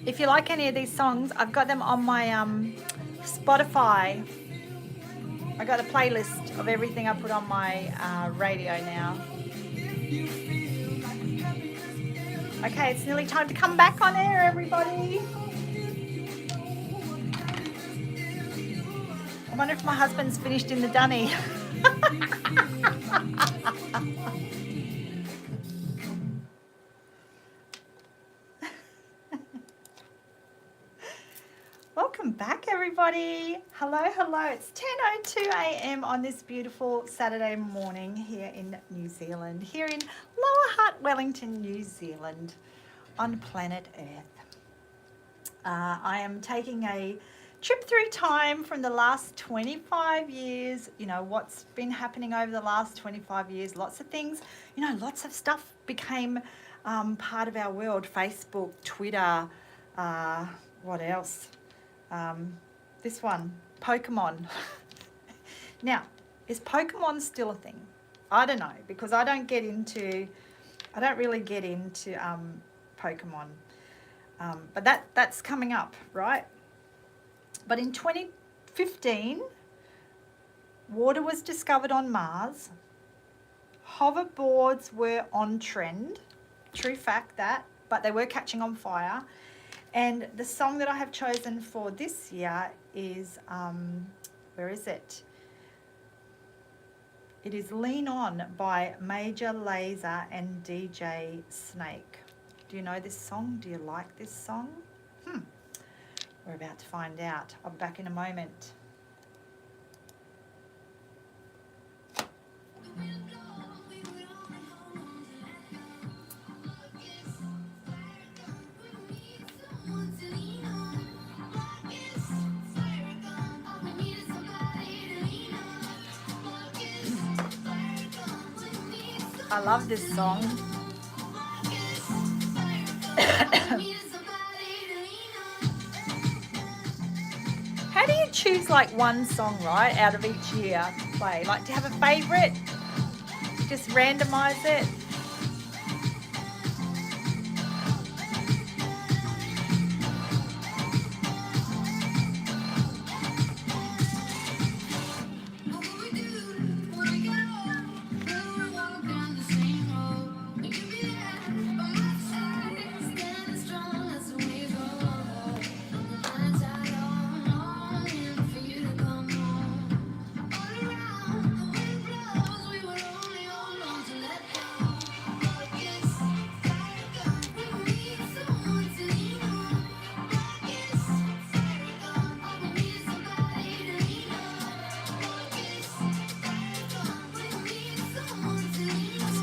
If you like any of these songs, I've got them on my Spotify. I got a playlist of everything I put on my radio now. Okay, it's nearly time to come back on air, everybody. I wonder if my husband's finished in the dunny. Welcome back, everybody. Hello, hello. It's 10:02 a.m. on this beautiful Saturday morning here in New Zealand, here in Lower Hutt, Wellington, New Zealand, on planet Earth. I am taking a trip through time from the last 25 years. You know, what's been happening over the last 25 years. Lots of things, you know, lots of stuff became part of our world. Facebook, Twitter, what else? This one, Pokemon. Now, is Pokemon still a thing? I don't know, because I don't really get into Pokemon. But that's coming up, right? But in 2015, water was discovered on Mars. Hoverboards were on trend. True fact that, but they were catching on fire. And the song that I have chosen for this year is, where is it? It is Lean On by Major Lazer and DJ Snake. Do you know this song? Do you like this song? We're about to find out. I'll be back in a moment. I love this song. How do you choose like one song, right, out of each year to play? Like, do you have a favourite? Just randomise it?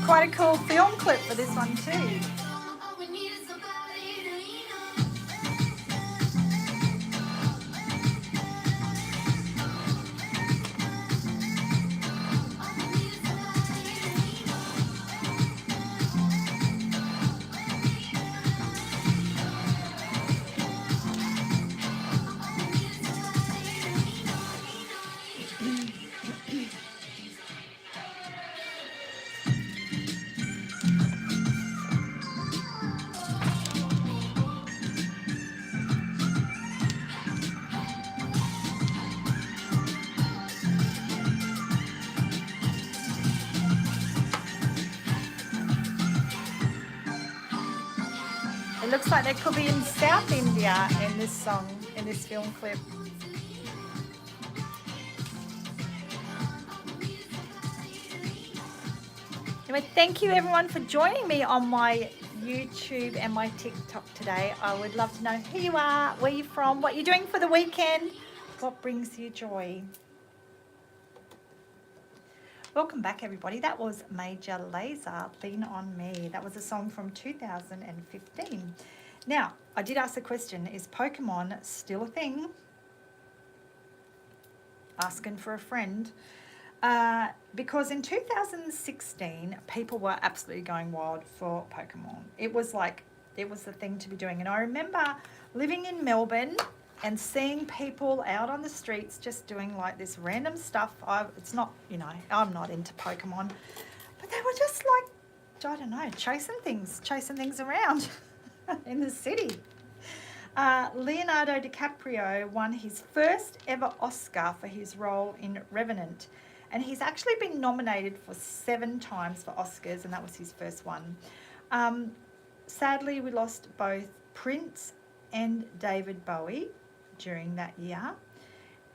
Quite a cool film clip for this one too. It looks like they could be in South India in this song, in this film clip. Anyway, thank you everyone for joining me on my YouTube and my TikTok today. I would love to know who you are, where you're from, what you're doing for the weekend, what brings you joy. Welcome back, everybody. That was Major Lazer, Lean On Me. That was a song from 2015. Now, I did ask the question, is Pokemon still a thing? Asking for a friend. Because in 2016, people were absolutely going wild for Pokemon. It was the thing to be doing. And I remember living in Melbourne and seeing people out on the streets just doing like this random stuff. It's not, you know, I'm not into Pokemon, but they were just like, I don't know, chasing things around in the city. Leonardo DiCaprio won his first ever Oscar for his role in Revenant. And he's actually been nominated for 7 times for Oscars, and that was his first one. Sadly, we lost both Prince and David Bowie during that year.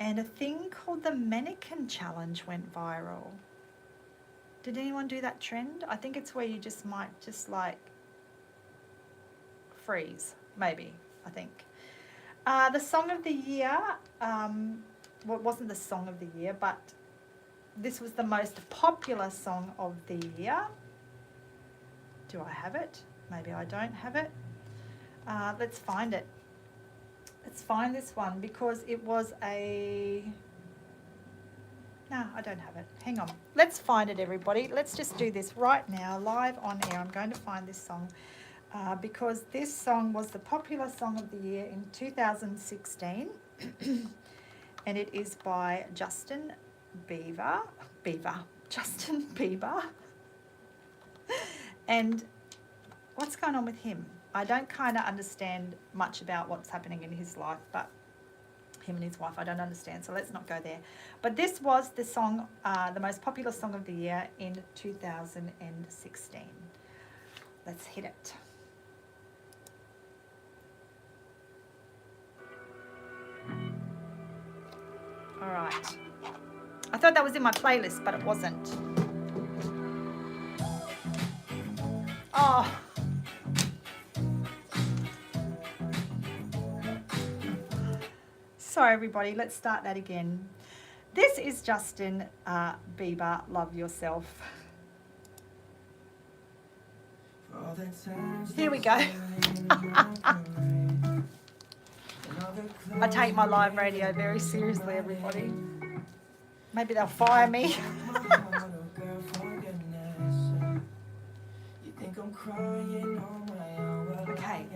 And a thing called the Mannequin Challenge went viral. Did anyone do that trend? I think it's where you just might just like freeze, maybe, I think. The song of the year, well, it wasn't the song of the year, but this was the most popular song of the year. Do I have it? Maybe I don't have it. Let's find it. Let's find this one because it was a... No, I don't have it. Hang on. Let's find it, everybody. Let's just do this right now, live on air. I'm going to find this song because this song was the popular song of the year in 2016. And it is by Justin Bieber. Justin Bieber. And what's going on with him? I don't kind of understand much about what's happening in his life, but him and his wife, I don't understand, so let's not go there. But this was the song, the most popular song of the year in 2016. Let's hit it. All right. I thought that was in my playlist, but it wasn't. Oh. Sorry, everybody. Let's start that again. This is Justin Bieber, Love Yourself. Here we go. I take my live radio very seriously, everybody. Maybe they'll fire me. Okay.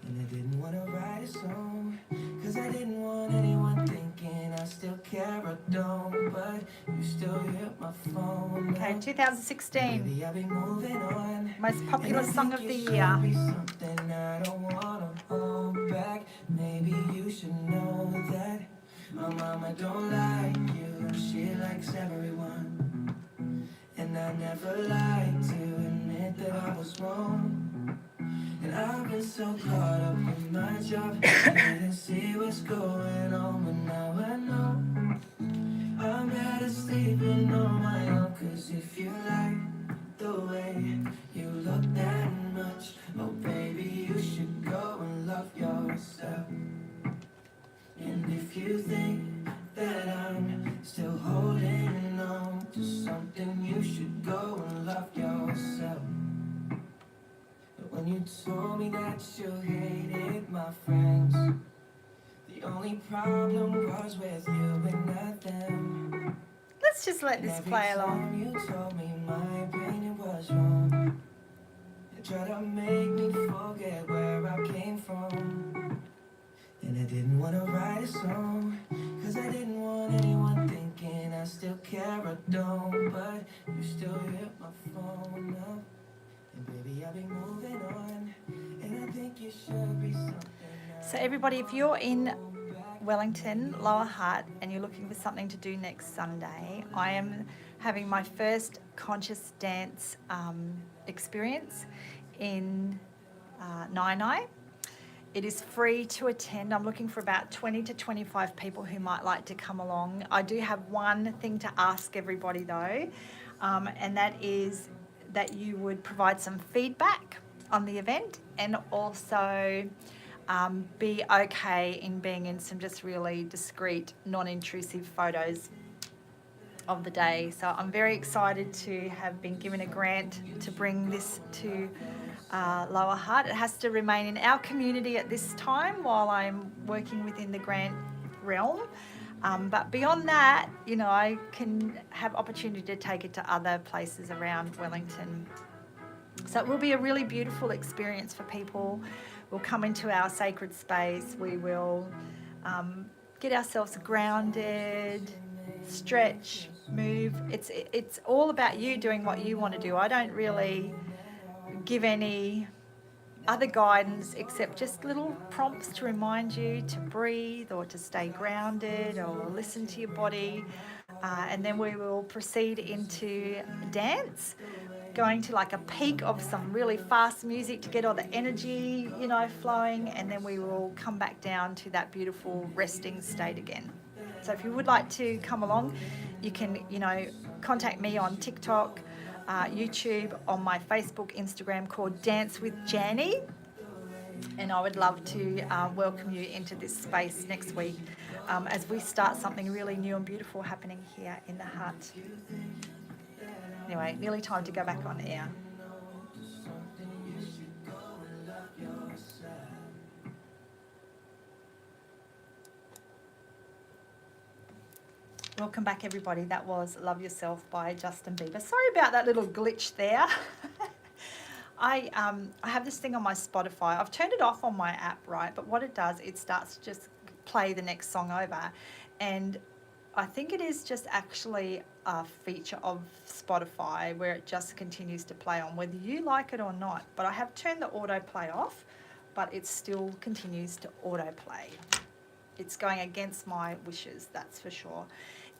And I didn't want to write a song, cause I didn't want anyone thinking I still care or don't, but you still hit my phone. Okay, 2016. Baby, I've been moving on. Most popular song of the year. Something I don't want to hold back. Maybe you should know that my mama don't like you, she likes everyone. And I never like to admit that I was wrong. And I've been so caught up in my job, I didn't see what's going on, but now I know I'm better sleeping on my own. Cause if you like the way you look that much, oh baby, you should go and love yourself. And if you think that I'm still holding on to something, you should go and love yourself. When you told me that you hated my friends, the only problem was with you and not them. Let's just let this play along. You told me my opinion was wrong. You tried to make me forget where I came from. And I didn't want to write a song, cause I didn't want anyone thinking I still care or don't, but you still hit my phone up. And baby, I've been moving on, and I think you should be something. So everybody, if you're in Wellington, Lower Hutt, and you're looking for something to do next Sunday, I am having my first conscious dance experience in Nainai. It is free to attend. I'm looking for about 20 to 25 people who might like to come along. I do have one thing to ask everybody though, and that is that you would provide some feedback on the event and also be okay in being in some just really discreet, non-intrusive photos of the day. So I'm very excited to have been given a grant to bring this to Lower Hutt. It has to remain in our community at this time while I'm working within the grant realm. But beyond that, you know, I can have opportunity to take it to other places around Wellington. So it will be a really beautiful experience for people. We'll come into our sacred space. We will get ourselves grounded, stretch, move. It's all about you doing what you want to do. I don't really give any other guidance except just little prompts to remind you to breathe or to stay grounded or listen to your body. And then we will proceed into dance, going to like a peak of some really fast music to get all the energy, flowing, and then we will come back down to that beautiful resting state again. So if you would like to come along, you can, contact me on TikTok, YouTube, on my Facebook, Instagram called Dance with Janie. And I would love to welcome you into this space next week as we start something really new and beautiful happening here in the Hutt. Anyway, nearly time to go back on air. Welcome back, everybody. That was Love Yourself by Justin Bieber. Sorry about that little glitch there. I have this thing on my Spotify. I've turned it off on my app, right? But what it does, it starts to just play the next song over. And I think it is just actually a feature of Spotify where it just continues to play on, whether you like it or not. But I have turned the autoplay off, but it still continues to autoplay. It's going against my wishes, that's for sure.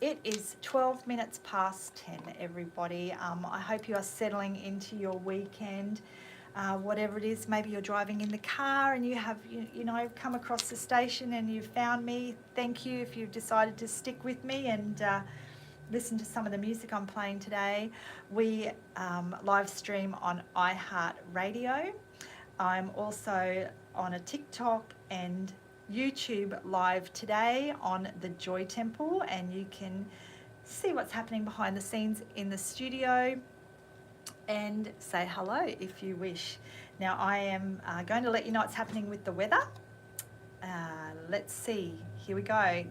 It is 12 minutes past 10, everybody. I hope you are settling into your weekend, whatever it is. Maybe you're driving in the car and you have, come across the station and you've found me. Thank you if you've decided to stick with me and listen to some of the music I'm playing today. We live stream on Hutt Radio. I'm also on a TikTok and YouTube live today on the Joy Temple, and you can see what's happening behind the scenes in the studio and say hello if you wish. Now I am going to let you know what's happening with the weather. Let's see, here we go.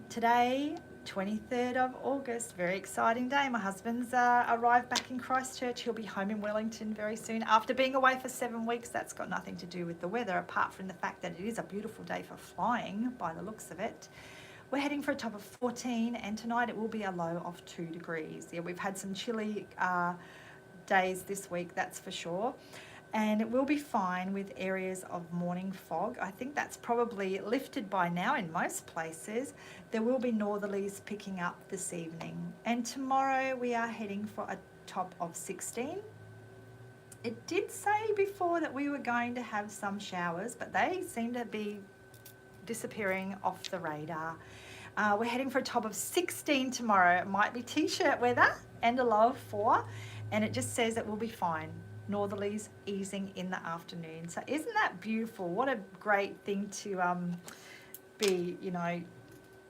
Today, 23rd of August, very exciting day. My husband's arrived back in Christchurch. He'll be home in Wellington very soon. After being away for 7 weeks, that's got nothing to do with the weather, apart from the fact that it is a beautiful day for flying, by the looks of it. We're heading for a top of 14, and tonight it will be a low of 2 degrees. Yeah, we've had some chilly days this week, that's for sure. And it will be fine with areas of morning fog. I think that's probably lifted by now in most places. There will be northerlies picking up this evening. And tomorrow we are heading for a top of 16. It did say before that we were going to have some showers, but they seem to be disappearing off the radar. We're heading for a top of 16 tomorrow. It might be t-shirt weather and a low of 4. And it just says it will be fine. Northerlies easing in the afternoon. So isn't that beautiful? What a great thing to be,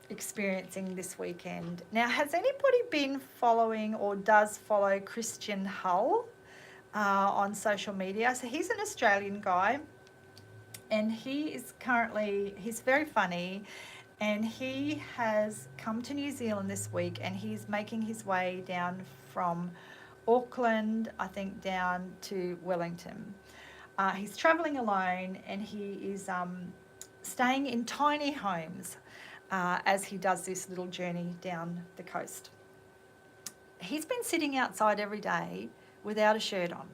experiencing this weekend. Now, has anybody been following or does follow Christian Hull on social media? So he's an Australian guy, and he's very funny, and he has come to New Zealand this week, and he's making his way down from Auckland, I think, down to Wellington. He's travelling alone, and he is staying in tiny homes as he does this little journey down the coast. He's been sitting outside every day without a shirt on,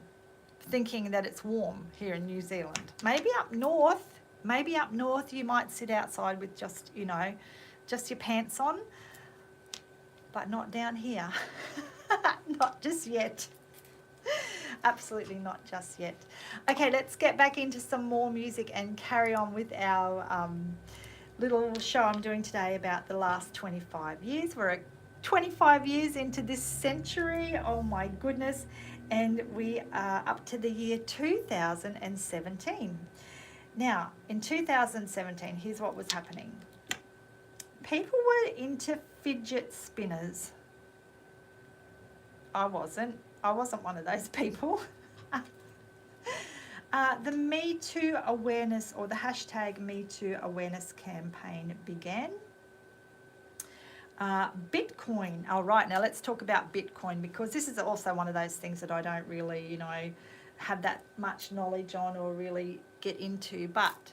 thinking that it's warm here in New Zealand. Maybe up north you might sit outside with just your pants on, but not down here. Not just yet. Absolutely not just yet. Okay, let's get back into some more music and carry on with our little show I'm doing today about the last 25 years. We're 25 years into this century. Oh my goodness. And we are up to the year 2017. Now, in 2017, here's what was happening. People were into fidget spinners. I wasn't one of those people. The Me Too awareness, or the hashtag Me Too awareness campaign began. Bitcoin. All right, now let's talk about Bitcoin, because this is also one of those things that I don't really, have that much knowledge on or really get into, but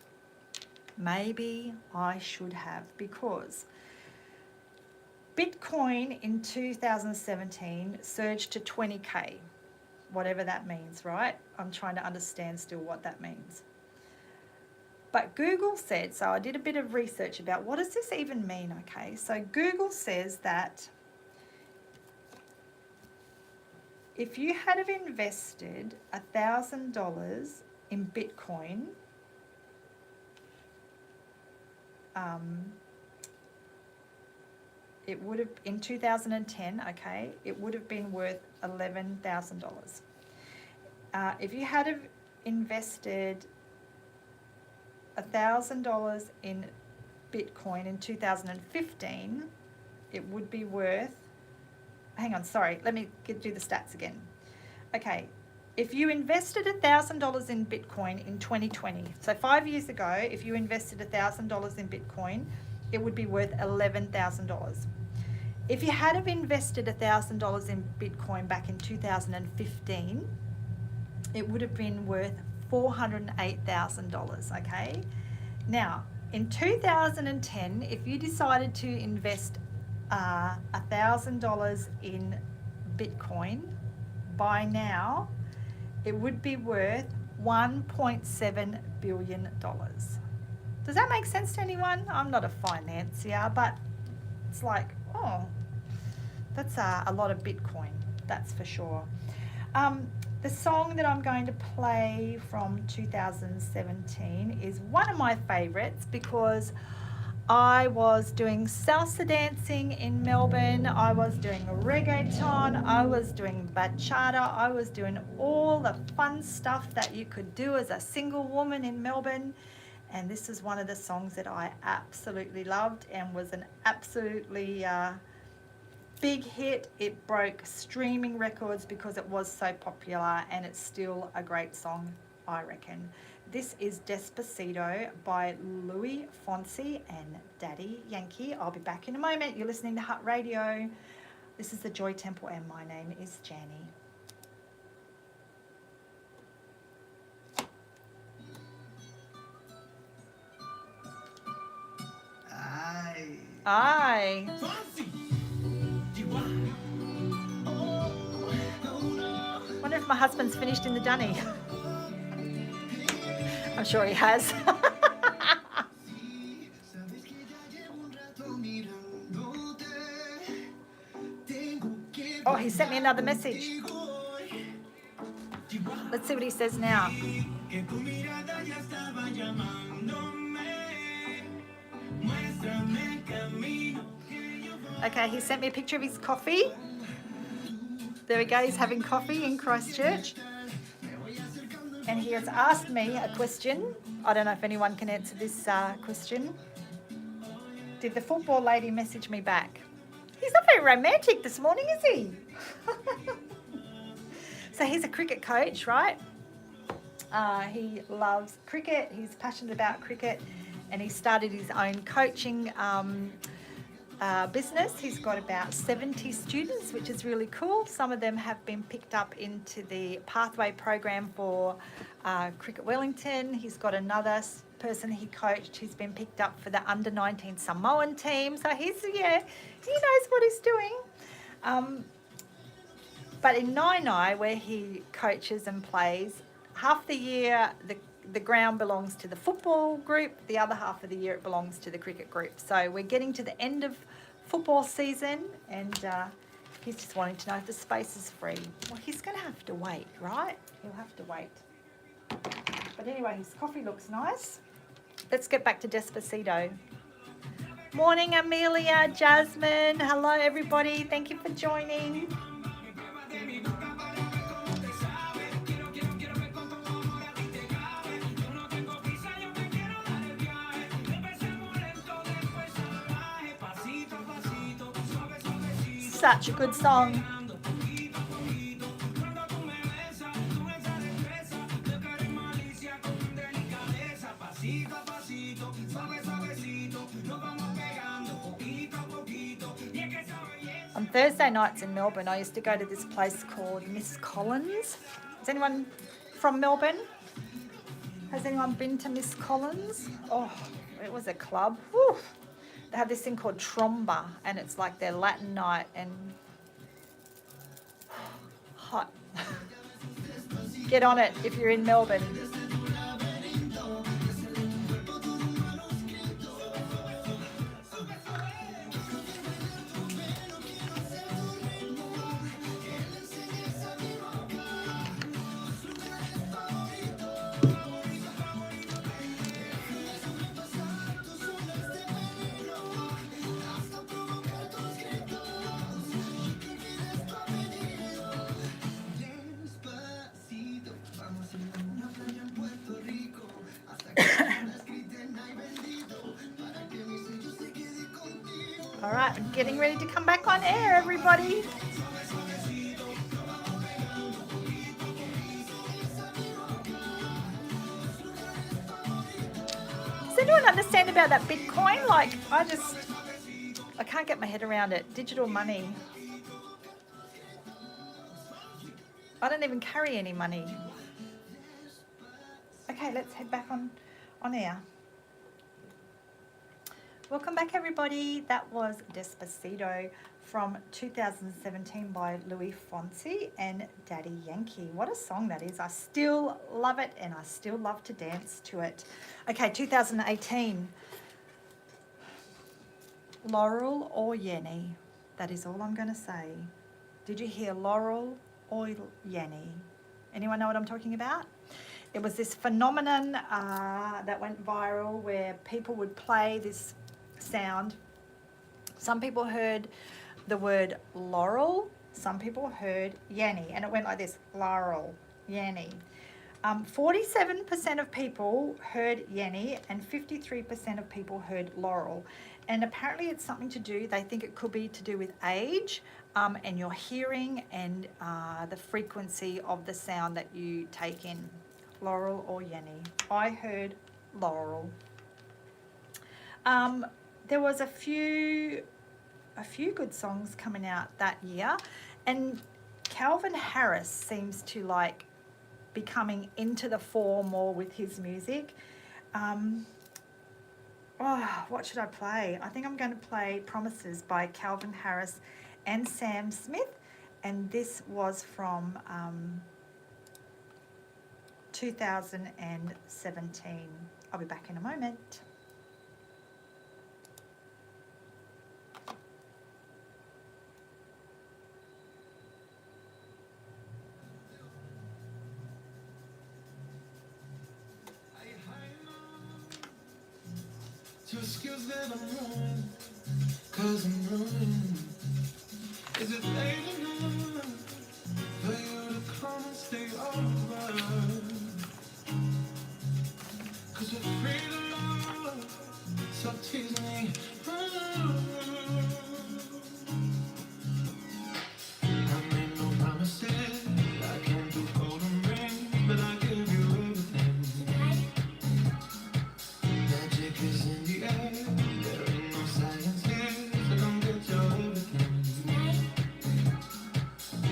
maybe I should have, because Bitcoin in 2017 surged to 20K. whatever that means, right? I'm trying to understand still what that means. But Google said, so I did a bit of research about what does this even mean, okay? So Google says that if you had have invested $1,000 in Bitcoin, it would have, in 2010, okay, it would have been worth $11,000. If you had have invested $1,000 in Bitcoin in 2015, it would be worth, hang on, sorry, let me do the stats again. Okay, if you invested $1,000 in Bitcoin in 2020, so 5 years ago, if you invested $1,000 in Bitcoin, it would be worth $11,000. If you had have invested $1,000 in Bitcoin back in 2015, it would have been worth $408,000, okay? Now, in 2010, if you decided to invest $1,000 in Bitcoin, by now, it would be worth $1.7 billion. Does that make sense to anyone? I'm not a financier, but it's like, oh, that's a lot of Bitcoin, that's for sure. The song that I'm going to play from 2017 is one of my favourites because I was doing salsa dancing in Melbourne, I was doing reggaeton, I was doing bachata, I was doing all the fun stuff that you could do as a single woman in Melbourne. And this is one of the songs that I absolutely loved and was an absolutely big hit. It broke streaming records because it was so popular, and it's still a great song, I reckon. This is Despacito by Louis Fonsi and Daddy Yankee. I'll be back in a moment. You're listening to Hutt Radio. This is the Joy Temple, and my name is Janie. Aye. Wonder if my husband's finished in the dunny. I'm sure he has. Oh, he sent me another message. Let's see what he says now. Okay, he sent me a picture of his coffee. There we go, he's having coffee in Christchurch. And he has asked me a question. I don't know if anyone can answer this question. Did the football lady message me back? He's not very romantic this morning, is he? So he's a cricket coach, right? He loves cricket. He's passionate about cricket, and he started his own coaching business. He's got about 70 students, which is really cool. Some of them have been picked up into the pathway program for Cricket Wellington. He's got another person he coached who's been picked up for the under-19 Samoan team. So he knows what he's doing. But in Nainai, where he coaches and plays, half the year the ground belongs to the football group, the other half of the year it belongs to the cricket group. So we're getting to the end of football season, and he's just wanting to know if the space is free. Well, he's going to have to wait, right? He'll have to wait. But anyway, his coffee looks nice. Let's get back to Despacito. Morning, Amelia, Jasmine. Hello, everybody. Thank you for joining. Such a good song. On Thursday nights in Melbourne, I used to go to this place called Miss Collins. Is anyone from Melbourne? Has anyone been to Miss Collins? Oh, it was a club. Whew. They have this thing called Tromba, and it's like their Latin night, and hot. Get on it if you're in Melbourne. All right, I'm getting ready to come back on air, everybody. Does anyone understand about that Bitcoin? Like, I can't get my head around it. Digital money. I don't even carry any money. Okay, let's head back on air. Welcome back, everybody. That was Despacito from 2017 by Louis Fonsi and Daddy Yankee. What a song that is. I still love it and I still love to dance to it. Okay, 2018. Laurel or Yenny? That is all I'm going to say. Did you hear Laurel or Yenny? Anyone know what I'm talking about? It was this phenomenon that went viral where people would play this sound. Some people heard the word laurel, some people heard Yanny, and it went like this: Laurel, Yanny. 47% of people heard Yanny and 53% of people heard Laurel. And apparently it's something to do, they think it could be to do with age and your hearing and the frequency of the sound that you take in. Laurel or Yanny. I heard Laurel. There was a few good songs coming out that year, and Calvin Harris seems to like be coming into the fore more with his music. What should I play? I think I'm going to play Promises by Calvin Harris and Sam Smith, and this was from 2017. I'll be back in a moment. Your skills that I'm ruined, 'cause I'm ruined. Is it late enough for you to come and stay over? 'Cause we're free to love, so tease me. I made no promises, I can't do golden rings, but I give you everything. Magic is in the air, there ain't no science here, so come get your everything. I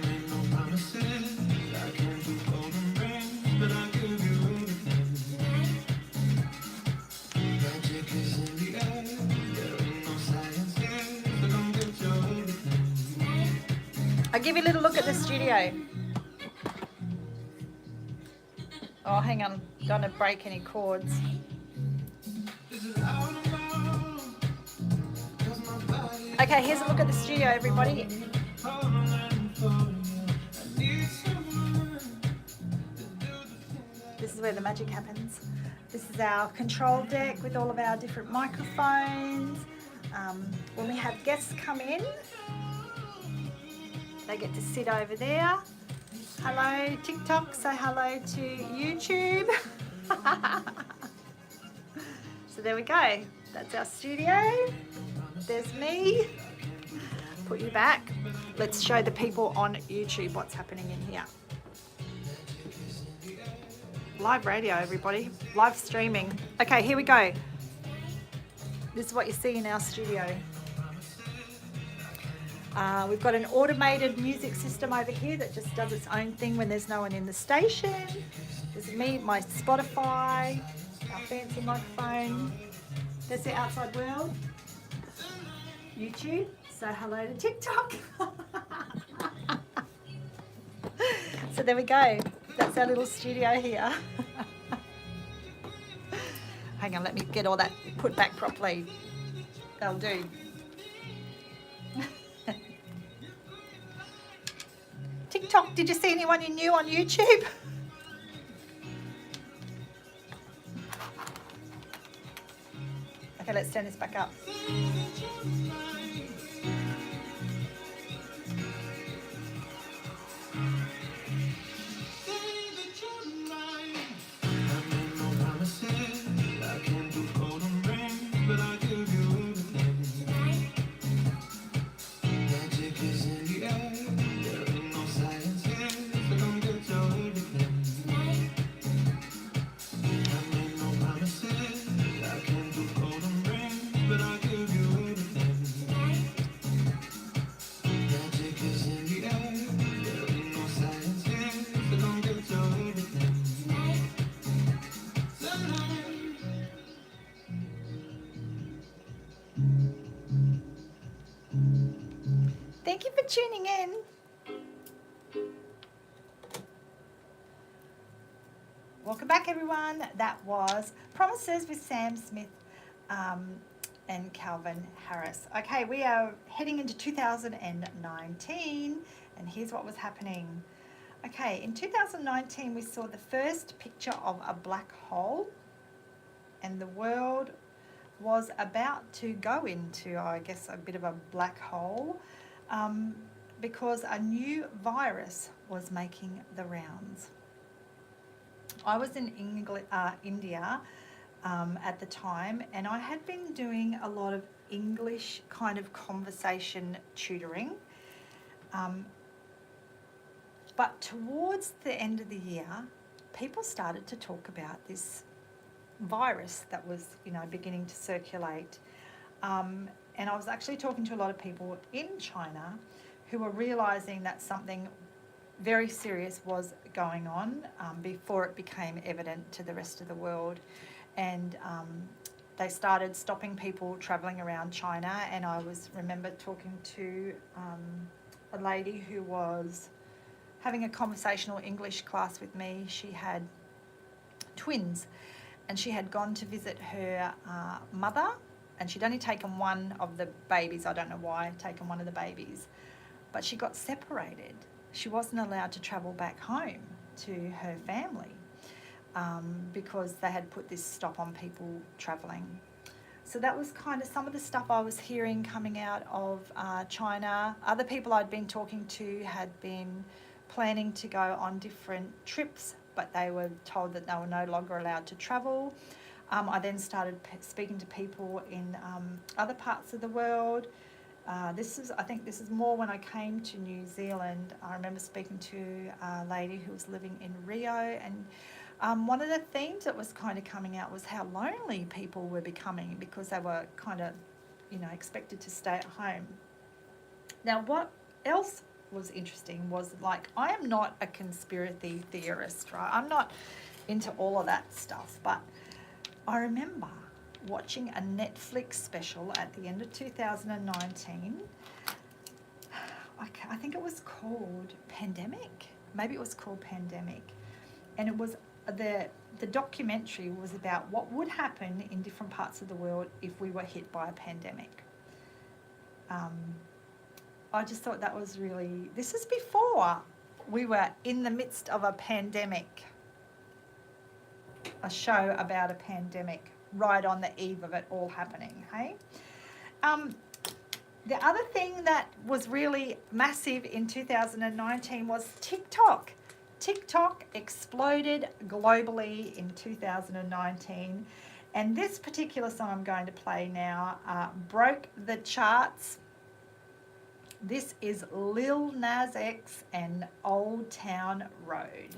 made no promises, I can't do golden rings, but I give you everything. Magic is in the air, there ain't no science here, so come get your everything. I'll give you a little look at the studio. Oh, hang on, don't want to break any chords. This is out of love, 'cause my body Okay, here's a look at the studio, everybody. calling for you. I need someone to do the thing that This is where the magic happens. This is our control deck with all of our different microphones. When we have guests come in, they get to sit over there. Hello TikTok, say hello to YouTube. So there we go. That's our studio. There's me. Put you back. Let's show the people on YouTube what's happening in here. Live radio, everybody. Live streaming. Okay, here we go. This is what you see in our studio. We've got an automated music system over here that just does its own thing when there's no one in the station. This is me, my Spotify, our fancy microphone. There's the outside world. YouTube. Say hello to TikTok. So there we go. That's That's our little studio here. Hang on, let me get all that put back properly. That'll do. TikTok, did you see anyone you knew on YouTube? Okay, let's turn this back up. Thank you for tuning in. Welcome back, everyone. That was Promises with Sam Smith and Calvin Harris. Okay, we are heading into 2019, and here's what was happening. Okay, in 2019, we saw the first picture of a black hole, and the world was about to go into, I guess, a bit of a black hole. Because a new virus was making the rounds. I was in India at the time, and I had been doing a lot of English kind of conversation tutoring. But towards the end of the year, people started to talk about this virus that was, beginning to circulate. And I was actually talking to a lot of people in China who were realising that something very serious was going on before it became evident to the rest of the world. And they started stopping people travelling around China. And I remember talking to a lady who was having a conversational English class with me. She had twins, and she had gone to visit her mother. And she'd only taken one of the babies. I don't know why, taken one of the babies. But she got separated. She wasn't allowed to travel back home to her family because they had put this stop on people travelling. So that was kind of some of the stuff I was hearing coming out of China. Other people I'd been talking to had been planning to go on different trips, but they were told that they were no longer allowed to travel. I then started speaking to people in other parts of the world. I think this is more when I came to New Zealand. I remember speaking to a lady who was living in Rio, and one of the themes that was kind of coming out was how lonely people were becoming because they were kind of, expected to stay at home. Now, what else was interesting was, I am not a conspiracy theorist, right? I'm not into all of that stuff, but I remember watching a Netflix special at the end of 2019. I think it was called Pandemic. Maybe it was called Pandemic. And it was the documentary was about what would happen in different parts of the world if we were hit by a pandemic. I just thought that was really, this is before we were in the midst of a pandemic. A show about a pandemic right on the eve of it all happening, hey? The other thing that was really massive in 2019 was TikTok. TikTok exploded globally in 2019, and this particular song I'm going to play now broke the charts. This is Lil Nas X and Old Town Road.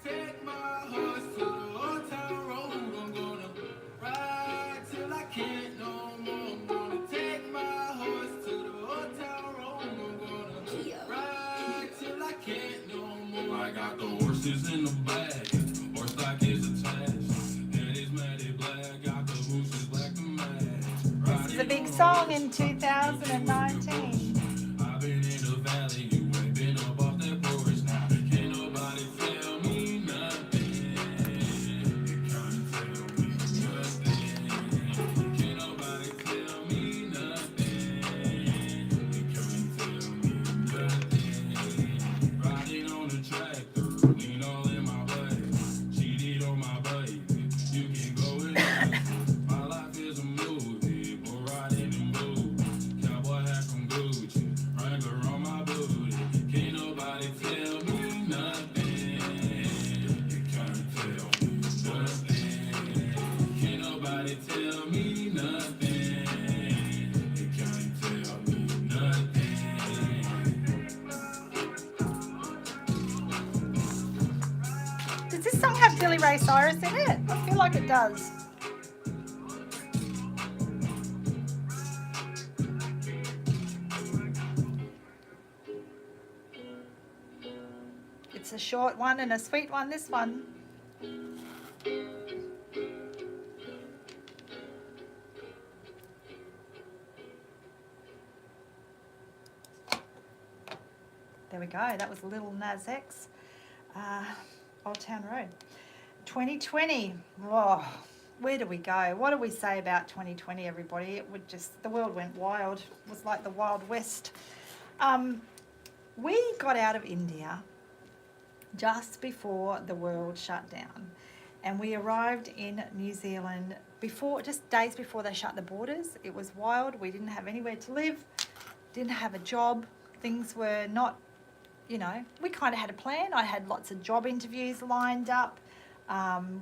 Take my horse to the old town road. I'm gonna ride till I can't no more. I'm gonna take my horse to the old town road. I'm gonna ride till I can't no more. I got the This is a big song in 2019. Does this song have Billy Ray Cyrus in it? I feel like it does. It's a short one and a sweet one, this one. There we go. That was Little Nas X. Old Town Road. 2020. Whoa, where do we go? What do we say about 2020, everybody? The world went wild. It was like the Wild West. We got out of India just before the world shut down, and we arrived in New Zealand just days before they shut the borders. It was wild. We didn't have anywhere to live, didn't have a job. Things were not, we kind of had a plan. I had lots of job interviews lined up.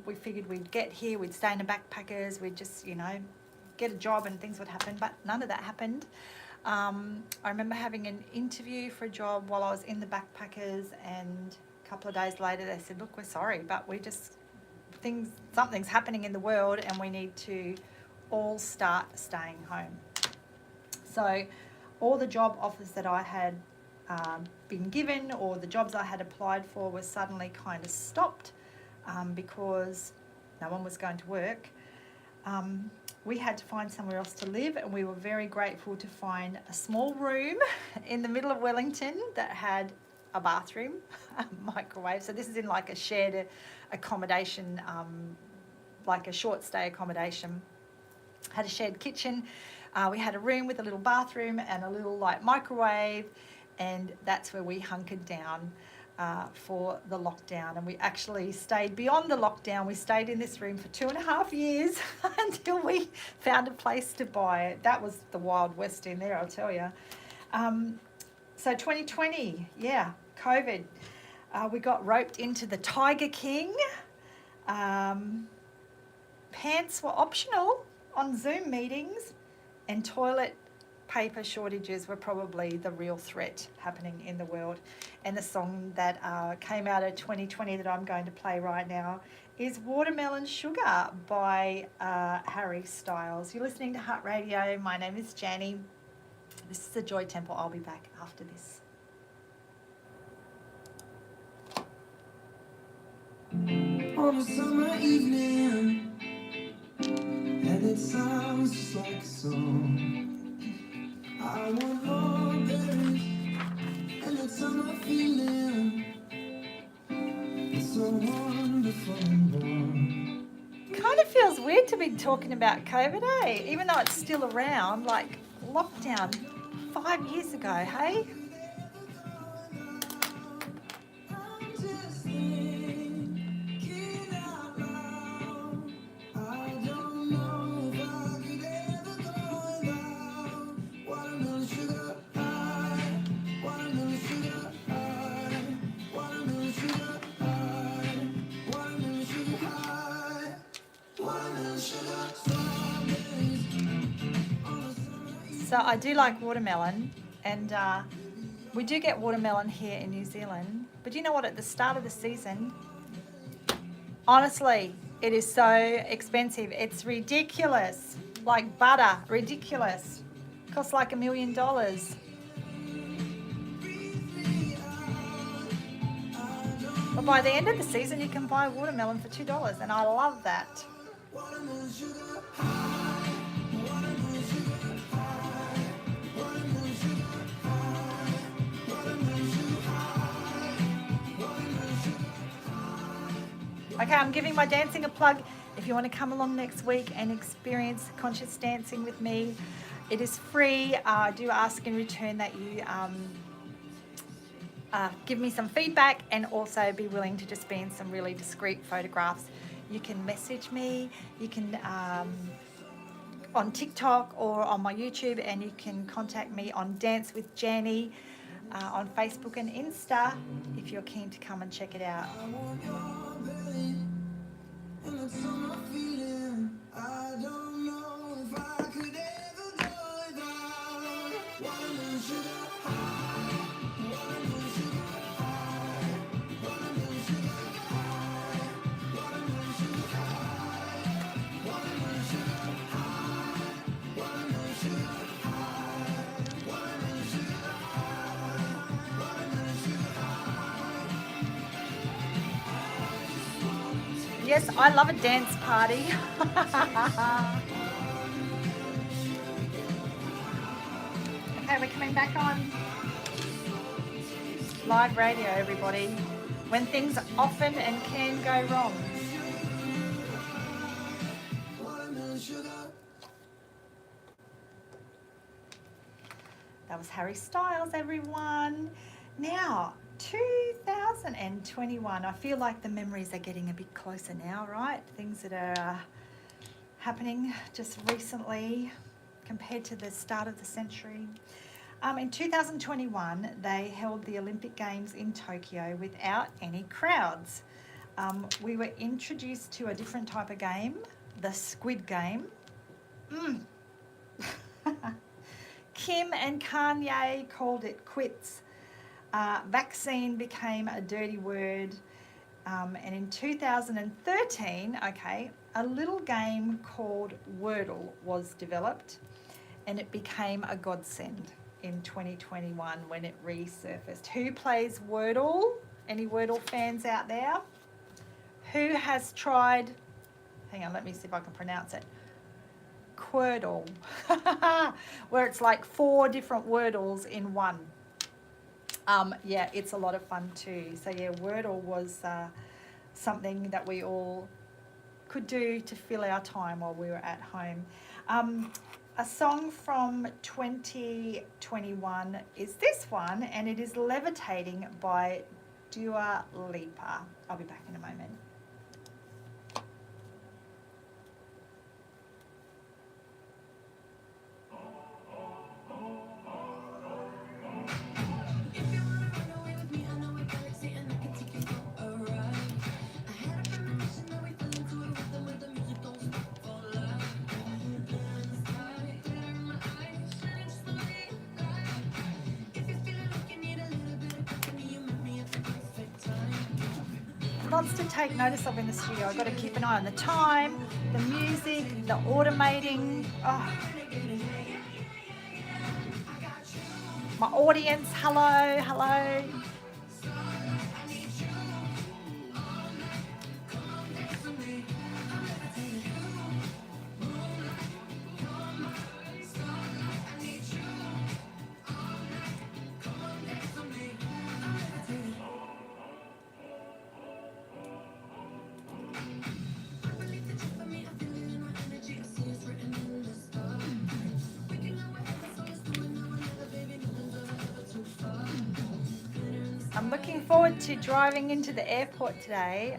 We figured we'd get here, we'd stay in the backpackers, we'd just, get a job and things would happen, but none of that happened. I remember having an interview for a job while I was in the backpackers, and a couple of days later they said, look, we're sorry, but something's happening in the world and we need to all start staying home. So all the job offers that I had been given, or the jobs I had applied for, were suddenly kind of stopped because no one was going to work. We had to find somewhere else to live, and we were very grateful to find a small room in the middle of Wellington that had a bathroom, a microwave. So this is in like a shared accommodation, like a short stay accommodation. Had a shared kitchen. We had a room with a little bathroom and a little microwave, and that's where we hunkered down for the lockdown. And we actually stayed beyond the lockdown. We stayed in this room for 2.5 years until we found a place to buy. That was the Wild West in there, I'll tell you. So 2020, COVID. We got roped into the Tiger King. Pants were optional on Zoom meetings, and toilet paper shortages were probably the real threat happening in the world. And the song that came out of 2020 that I'm going to play right now is Watermelon Sugar by Harry Styles. You're listening to Hutt Radio. My name is Janie. This is the Joy Temple. I'll be back after this. On a summer evening, and it sounds just like a song. I want strawberries and that summer feeling. It's so wonderful and warm. Kind of feels weird to be talking about COVID, eh? Even though it's still around, like lockdown 5 years ago, hey? So I do like watermelon, and we do get watermelon here in New Zealand. But you know what? At the start of the season, honestly, it is so expensive. It's ridiculous. Like butter, ridiculous. Costs like $1 million. by the end of the season, you can buy watermelon for $2, and I love that. Okay, I'm giving my dancing a plug. If you want to come along next week and experience conscious dancing with me, it is free. I do ask in return that you give me some feedback and also be willing to just be in some really discreet photographs. You can message me, you can on TikTok or on my YouTube, and you can contact me on Dance with Janie on Facebook and Insta if you're keen to come and check it out. Yes, I love a dance party. Okay, we're coming back on live radio, everybody, when things often and can go wrong. That was Harry Styles, everyone. Now, 2021, I feel like the memories are getting a bit closer now, right? Things that are happening just recently compared to the start of the century. In 2021, they held the Olympic Games in Tokyo without any crowds. We were introduced to a different type of game, the Squid Game. Kim and Kanye called it quits. Vaccine became a dirty word. And in 2013, a little game called Wordle was developed, and it became a godsend in 2021 when it resurfaced. Who plays Wordle? Any Wordle fans out there? Who has tried, hang on, let me see if I can pronounce it, Quordle, where it's like 4 different Wordles in one. Yeah, it's a lot of fun too. So yeah, Wordle was something that we all could do to fill our time while we were at home. A song from 2021 is this one, and it is Levitating by Dua Lipa. I'll be back in a moment. Lots to take notice of in the studio. I've got to keep an eye on the time, the music, the automating. Oh. My audience, hello, hello. I'm looking forward to driving into the airport today.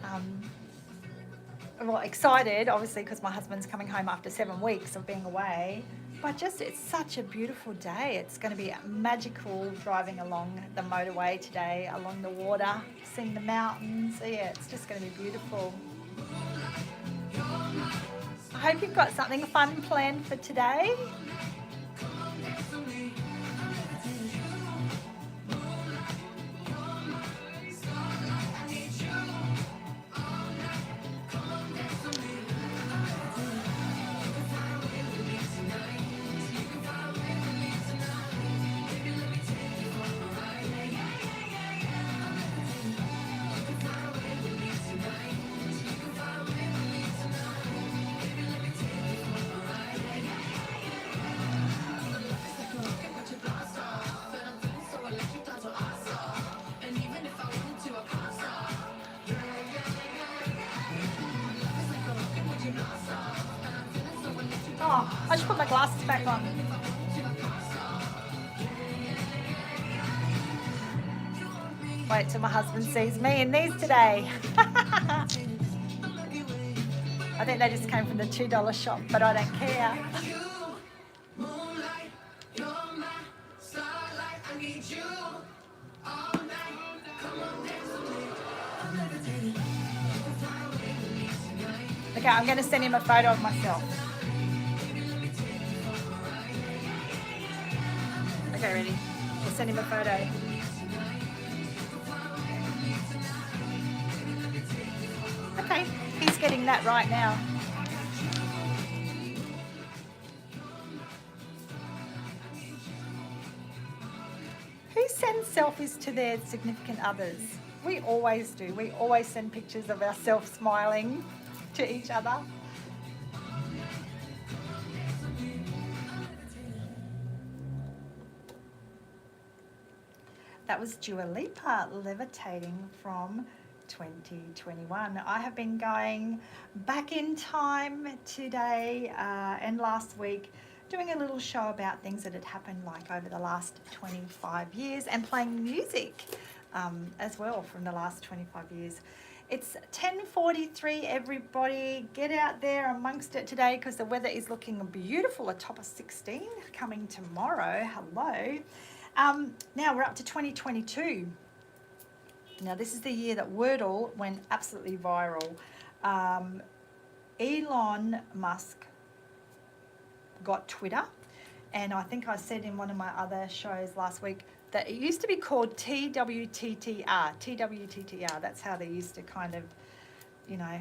Well, excited, obviously, because my husband's coming home after 7 weeks of being away. But just, it's such a beautiful day. It's going to be magical driving along the motorway today, along the water, seeing the mountains. Yeah, it's just going to be beautiful. I hope you've got something fun planned for today. Oh, I should put my glasses back on. Wait till my husband sees me in these today. I think they just came from the $2 shop, but I don't care. Okay, I'm going to send him a photo of myself. Okay, ready? We'll send him a photo. Okay, he's getting that right now. Who sends selfies to their significant others? We always do. We always send pictures of ourselves smiling to each other. That was Dua Lipa, Levitating, from 2021. I have been going back in time today and last week, doing a little show about things that had happened like over the last 25 years and playing music as well from the last 25 years. It's 10:43, everybody. Get out there amongst it today because the weather is looking beautiful, a top of 16 coming tomorrow. Hello. Now we're up to 2022. Now this is the year that Wordle went absolutely viral. Elon Musk got Twitter, and I think I said in one of my other shows last week that it used to be called TWTTR. TWTTR, that's how they used to kind of, you know,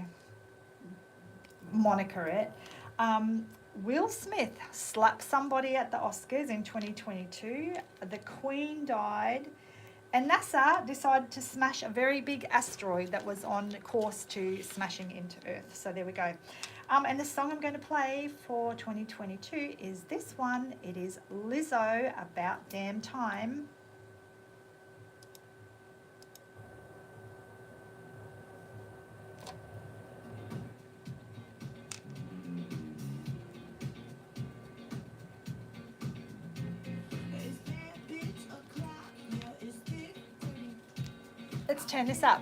moniker it. Will Smith slapped somebody at the Oscars in 2022. The Queen died. And NASA decided to smash a very big asteroid that was on course to smashing into Earth. So there we go. And the song I'm going to play for 2022 is this one. It is Lizzo, About Damn Time. Let's turn this up.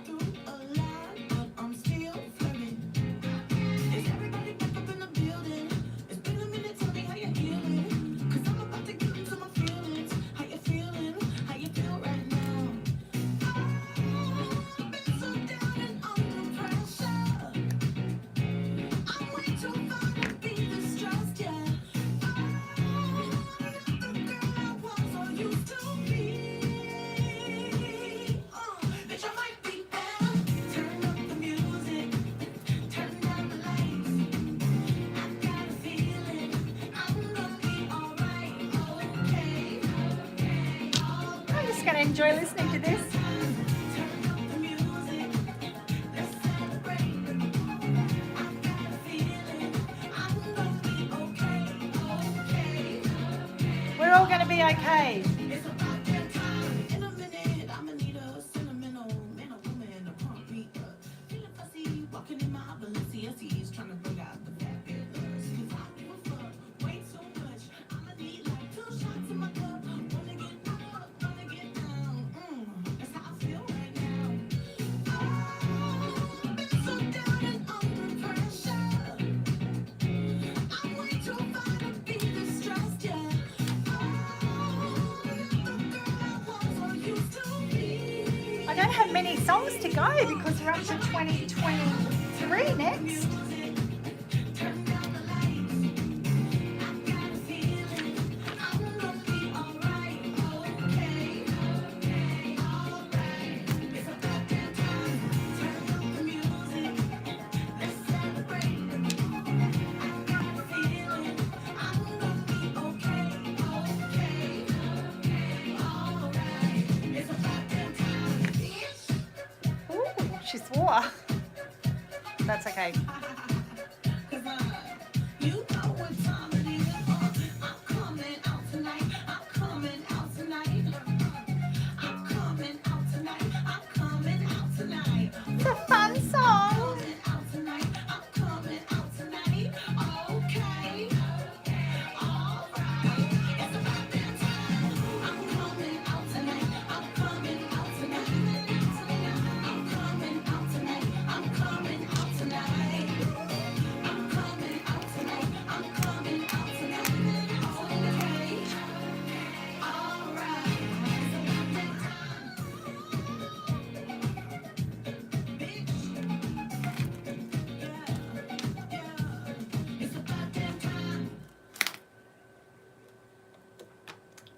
Going to enjoy listening to this. We're all going to be okay. I don't have many songs to go because we're up to 2023 next. She swore. That's okay. It's a fun song.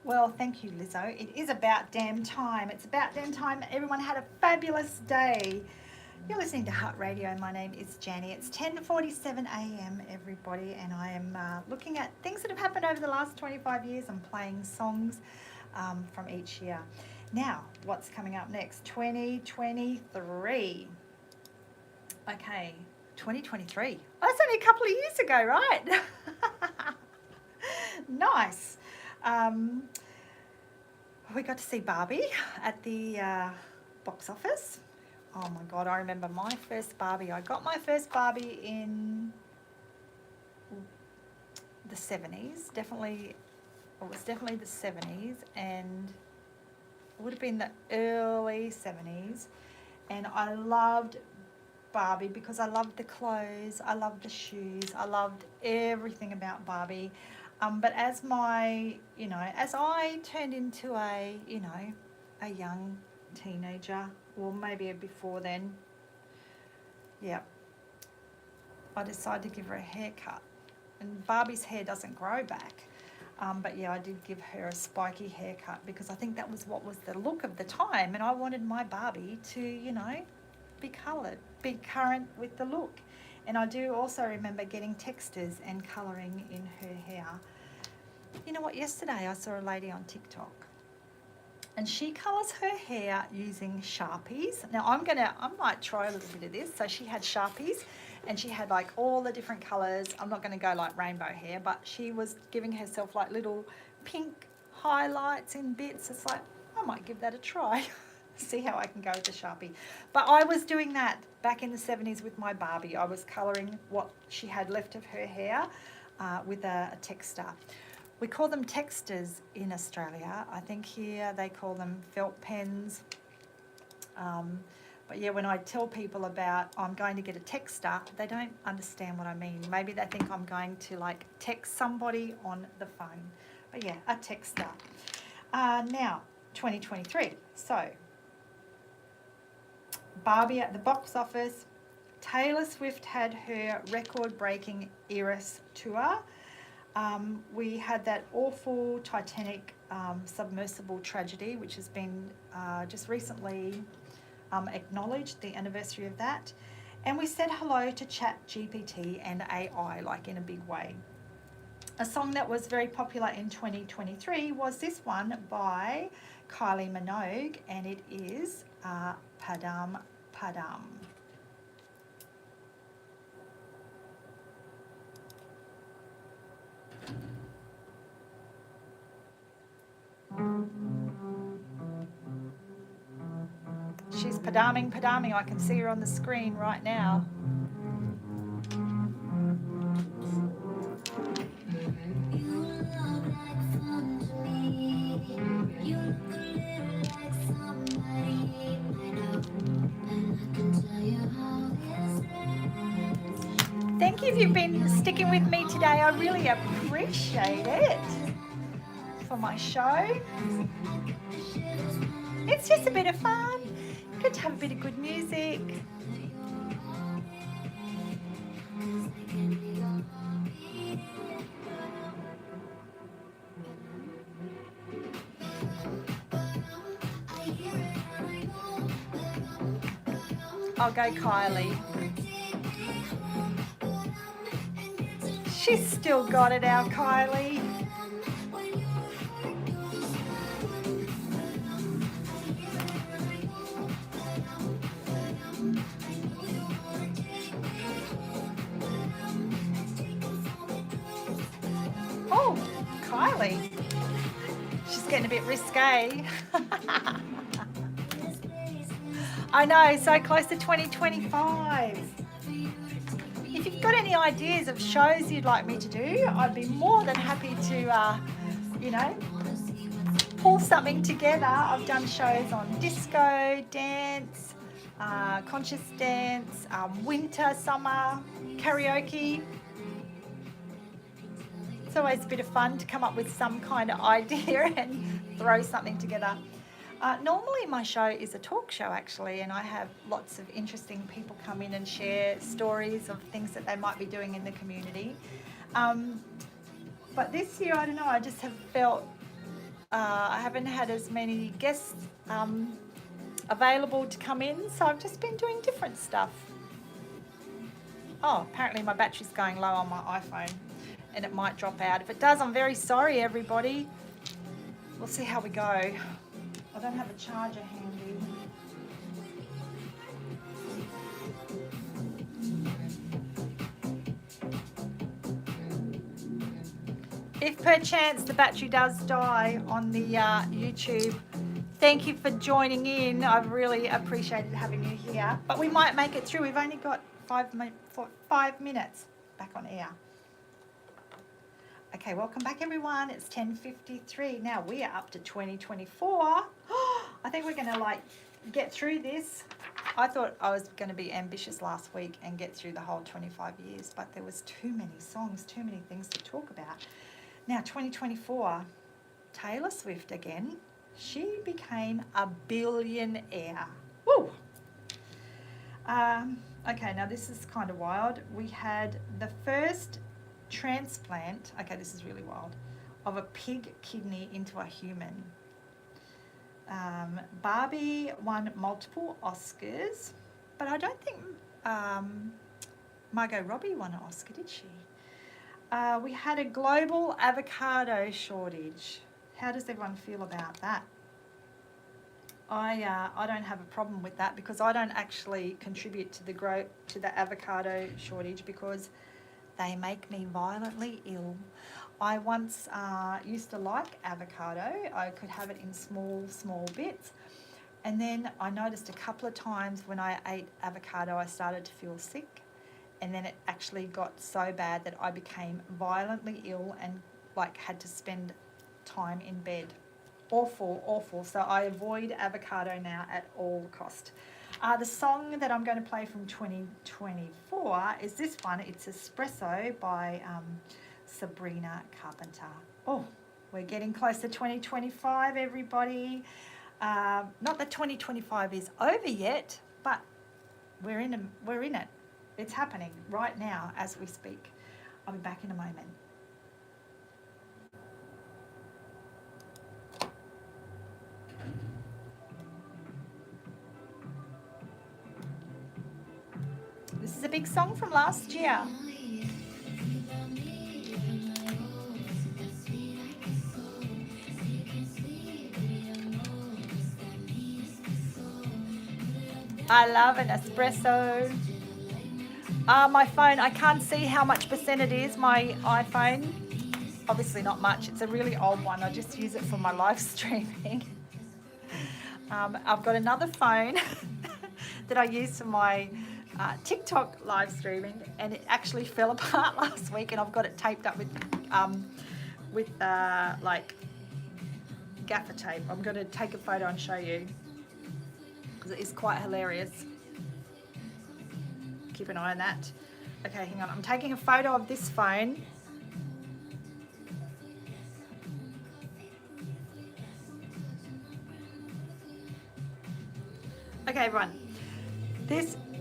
Well, thank you, Lizzo. It is about damn time. It's about damn time everyone had a fabulous day. You're listening to Hutt Radio. My name is Janny. It's 10:47 a.m. everybody, and I am looking at things that have happened over the last 25 years. I'm playing songs from each year. Now, what's coming up next? 2023. Okay, 2023. Oh, that's only a couple of years ago, right? Nice. We got to see Barbie at the box office. Oh my God, I remember my first Barbie. I got my first Barbie in the 70s. It was definitely the 70s, and it would have been the early 70s. And I loved Barbie because I loved the clothes, I loved the shoes, I loved everything about Barbie. But as as I turned into a young teenager, or maybe before then, yeah, I decided to give her a haircut. And Barbie's hair doesn't grow back. But yeah, I did give her a spiky haircut because I think that was what was the look of the time. And I wanted my Barbie to, be coloured, be current with the look. And I do also remember getting textures and colouring in her hair. You know what, yesterday I saw a lady on TikTok and she colours her hair using Sharpies. Now I might try a little bit of this. So she had Sharpies and she had like all the different colours. I'm not going to go like rainbow hair, but she was giving herself like little pink highlights in bits. It's like, I might give that a try. See how I can go with the Sharpie. But I was doing that back in the 70s with my Barbie. I was colouring what she had left of her hair with a texter. We call them texters in Australia. I think here they call them felt pens. But yeah, when I tell people about I'm going to get a texter, they don't understand what I mean. Maybe they think I'm going to like text somebody on the phone. But yeah, a texter. Now, 2023. So, Barbie at the box office. Taylor Swift had her record-breaking Eras tour. We had that awful Titanic submersible tragedy, which has been just recently acknowledged, the anniversary of that. And we said hello to ChatGPT and AI, like in a big way. A song that was very popular in 2023 was this one by Kylie Minogue, and it is Padam Padam. She's padaming. I can see her on the screen right now. Thank you if you've been sticking with me today. I really appreciate it for my show. It's just a bit of fun. Good to have a bit of good music. I'll go Kylie. She's still got it, our Kylie. Oh, Kylie. She's getting a bit risque. I know, so close to 2025. If you've got any ideas of shows you'd like me to do, I'd be more than happy to, pull something together. I've done shows on disco, dance, conscious dance, winter, summer, karaoke. It's always a bit of fun to come up with some kind of idea and throw something together. Normally my show is a talk show actually, and I have lots of interesting people come in and share stories of things that they might be doing in the community. But this year, I don't know, I just have felt I haven't had as many guests available to come in, so I've just been doing different stuff. Oh, apparently my battery's going low on my iPhone and it might drop out. If it does, I'm very sorry, everybody. We'll see how we go. I don't have a charger handy. If perchance the battery does die on the YouTube, thank you for joining in. I've really appreciated having you here. But we might make it through. We've only got 5 minutes back on air. Okay, welcome back everyone. It's 10:53. Now we are up to 2024. I think we're going to get through this. I thought I was going to be ambitious last week and get through the whole 25 years, but there was too many songs, too many things to talk about. Now 2024, Taylor Swift again. She became a billionaire. Woo! Okay, now this is kind of wild. We had the first transplant, okay, this is really wild, of a pig kidney into a human. Barbie won multiple Oscars, but I don't think Margot Robbie won an Oscar, did she? We had a global avocado shortage. How does everyone feel about that? I don't have a problem with that because I don't actually contribute to the avocado shortage because they make me violently ill. I once used to like avocado. I could have it in small bits. And then I noticed a couple of times when I ate avocado, I started to feel sick. And then it actually got so bad that I became violently ill and had to spend time in bed. Awful. So I avoid avocado now at all cost. The song that I'm going to play from 2024 is this one. It's Espresso by Sabrina Carpenter. Oh, we're getting close to 2025, everybody. Not that 2025 is over yet, but we're in it. It's happening right now as we speak. I'll be back in a moment. This is a big song from last year. I love an espresso. My phone, I can't see how much percent it is, my iPhone. Obviously not much. It's a really old one. I just use it for my live streaming. I've got another phone that I use for my TikTok live streaming, and it actually fell apart last week, and I've got it taped up with gaffer tape. I'm going to take a photo and show you because it is quite hilarious. Keep an eye on that. Okay, hang on. I'm taking a photo of this phone. Okay, everyone.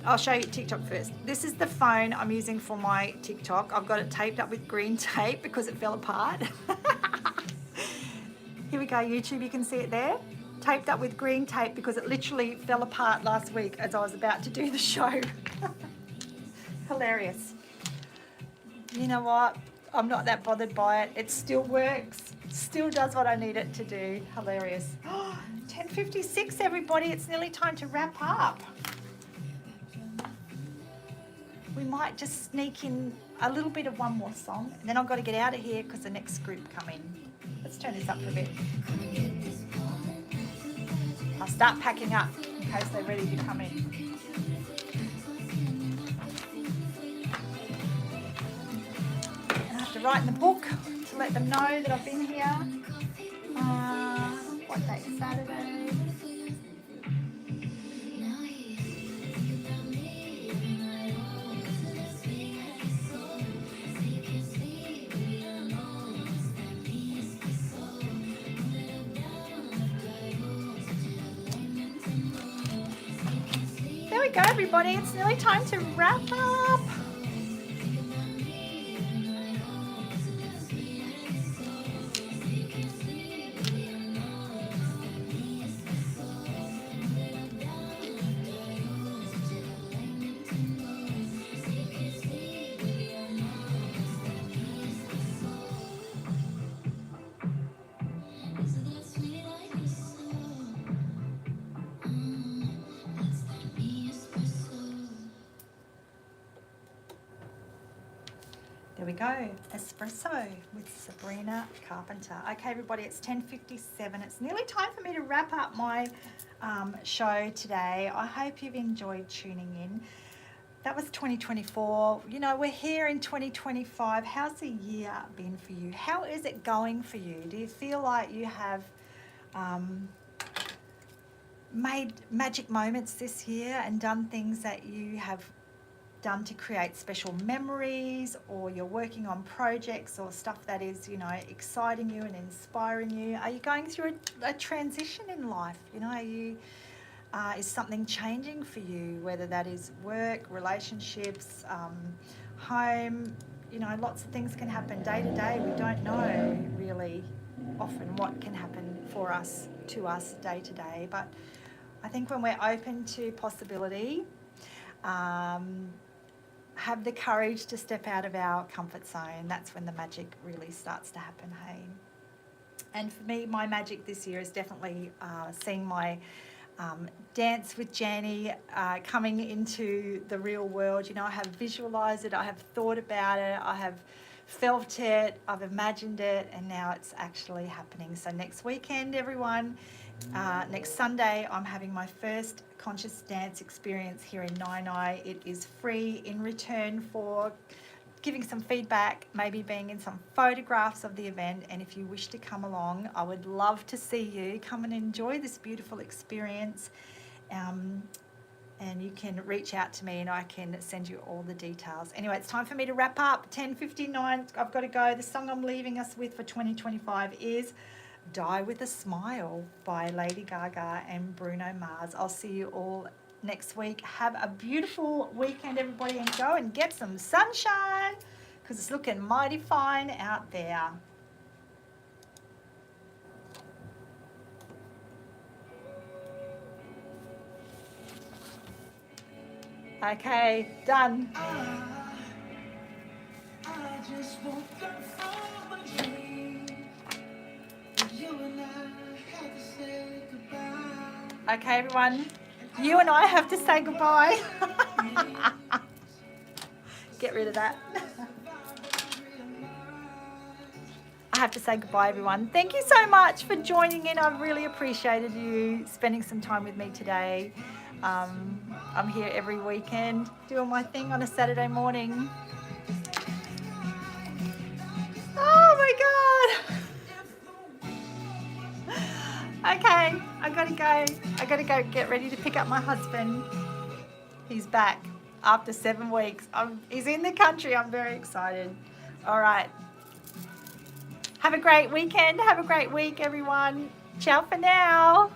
I'll show you TikTok first. This is the phone I'm using for my TikTok. I've got it taped up with green tape because it fell apart. Here we go, YouTube. You can see it there. Taped up with green tape because it literally fell apart last week as I was about to do the show. Hilarious. You know what? I'm not that bothered by it. It still works. Still does what I need it to do. Hilarious. 10:56, everybody. It's nearly time to wrap up. We might just sneak in a little bit of one more song, and then I've got to get out of here because the next group come in. Let's turn this up for a bit. I'll start packing up in case they're ready to come in. I have to write in the book to let them know that I've been here. What day? Saturday. There we go, everybody. It's nearly time to wrap up. go. Espresso with Sabrina Carpenter. Okay, everybody, it's 10:57. It's nearly time for me to wrap up my show today. I hope you've enjoyed tuning in. That was 2024. You know, we're here in 2025. How's the year been for you? How is it going for you? Do you feel like you have made magic moments this year and done things that you have done to create special memories, or you're working on projects or stuff that is, you know, exciting you and inspiring you? Are you going through a transition in life? You know, are you is something changing for you, whether that is work, relationships, home? You know, lots of things can happen day to day. We don't know really often what can happen for us, to us day to day. But I think when we're open to possibility, have the courage to step out of our comfort zone, that's when the magic really starts to happen, hey? And for me, my magic this year is definitely seeing my Dance with Janie coming into the real world. You know, I have visualised it, I have thought about it, I have felt it, I've imagined it, and now it's actually happening. So next weekend, everyone, next Sunday, I'm having my first conscious dance experience here in Nainai. It is free in return for giving some feedback, maybe being in some photographs of the event. And if you wish to come along, I would love to see you. Come and enjoy this beautiful experience. And you can reach out to me and I can send you all the details. Anyway, it's time for me to wrap up. 10:59, I've got to go. The song I'm leaving us with for 2025 is Die With a Smile by Lady Gaga and Bruno Mars. I'll see you all next week. Have a beautiful weekend, everybody, and go and get some sunshine because it's looking mighty fine out there. Okay, done. I just woke up from a dream. You and I had to say goodbye. Okay, everyone, you and I have to say goodbye. Get rid of that. I have to say goodbye, everyone. Thank you so much for joining in. I've really appreciated you spending some time with me today. I'm here every weekend doing my thing on a Saturday morning. Oh my God. Okay, I gotta go. I gotta go get ready to pick up my husband. He's back after 7 weeks. He's in the country. I'm very excited. All right. Have a great weekend. Have a great week, everyone. Ciao for now.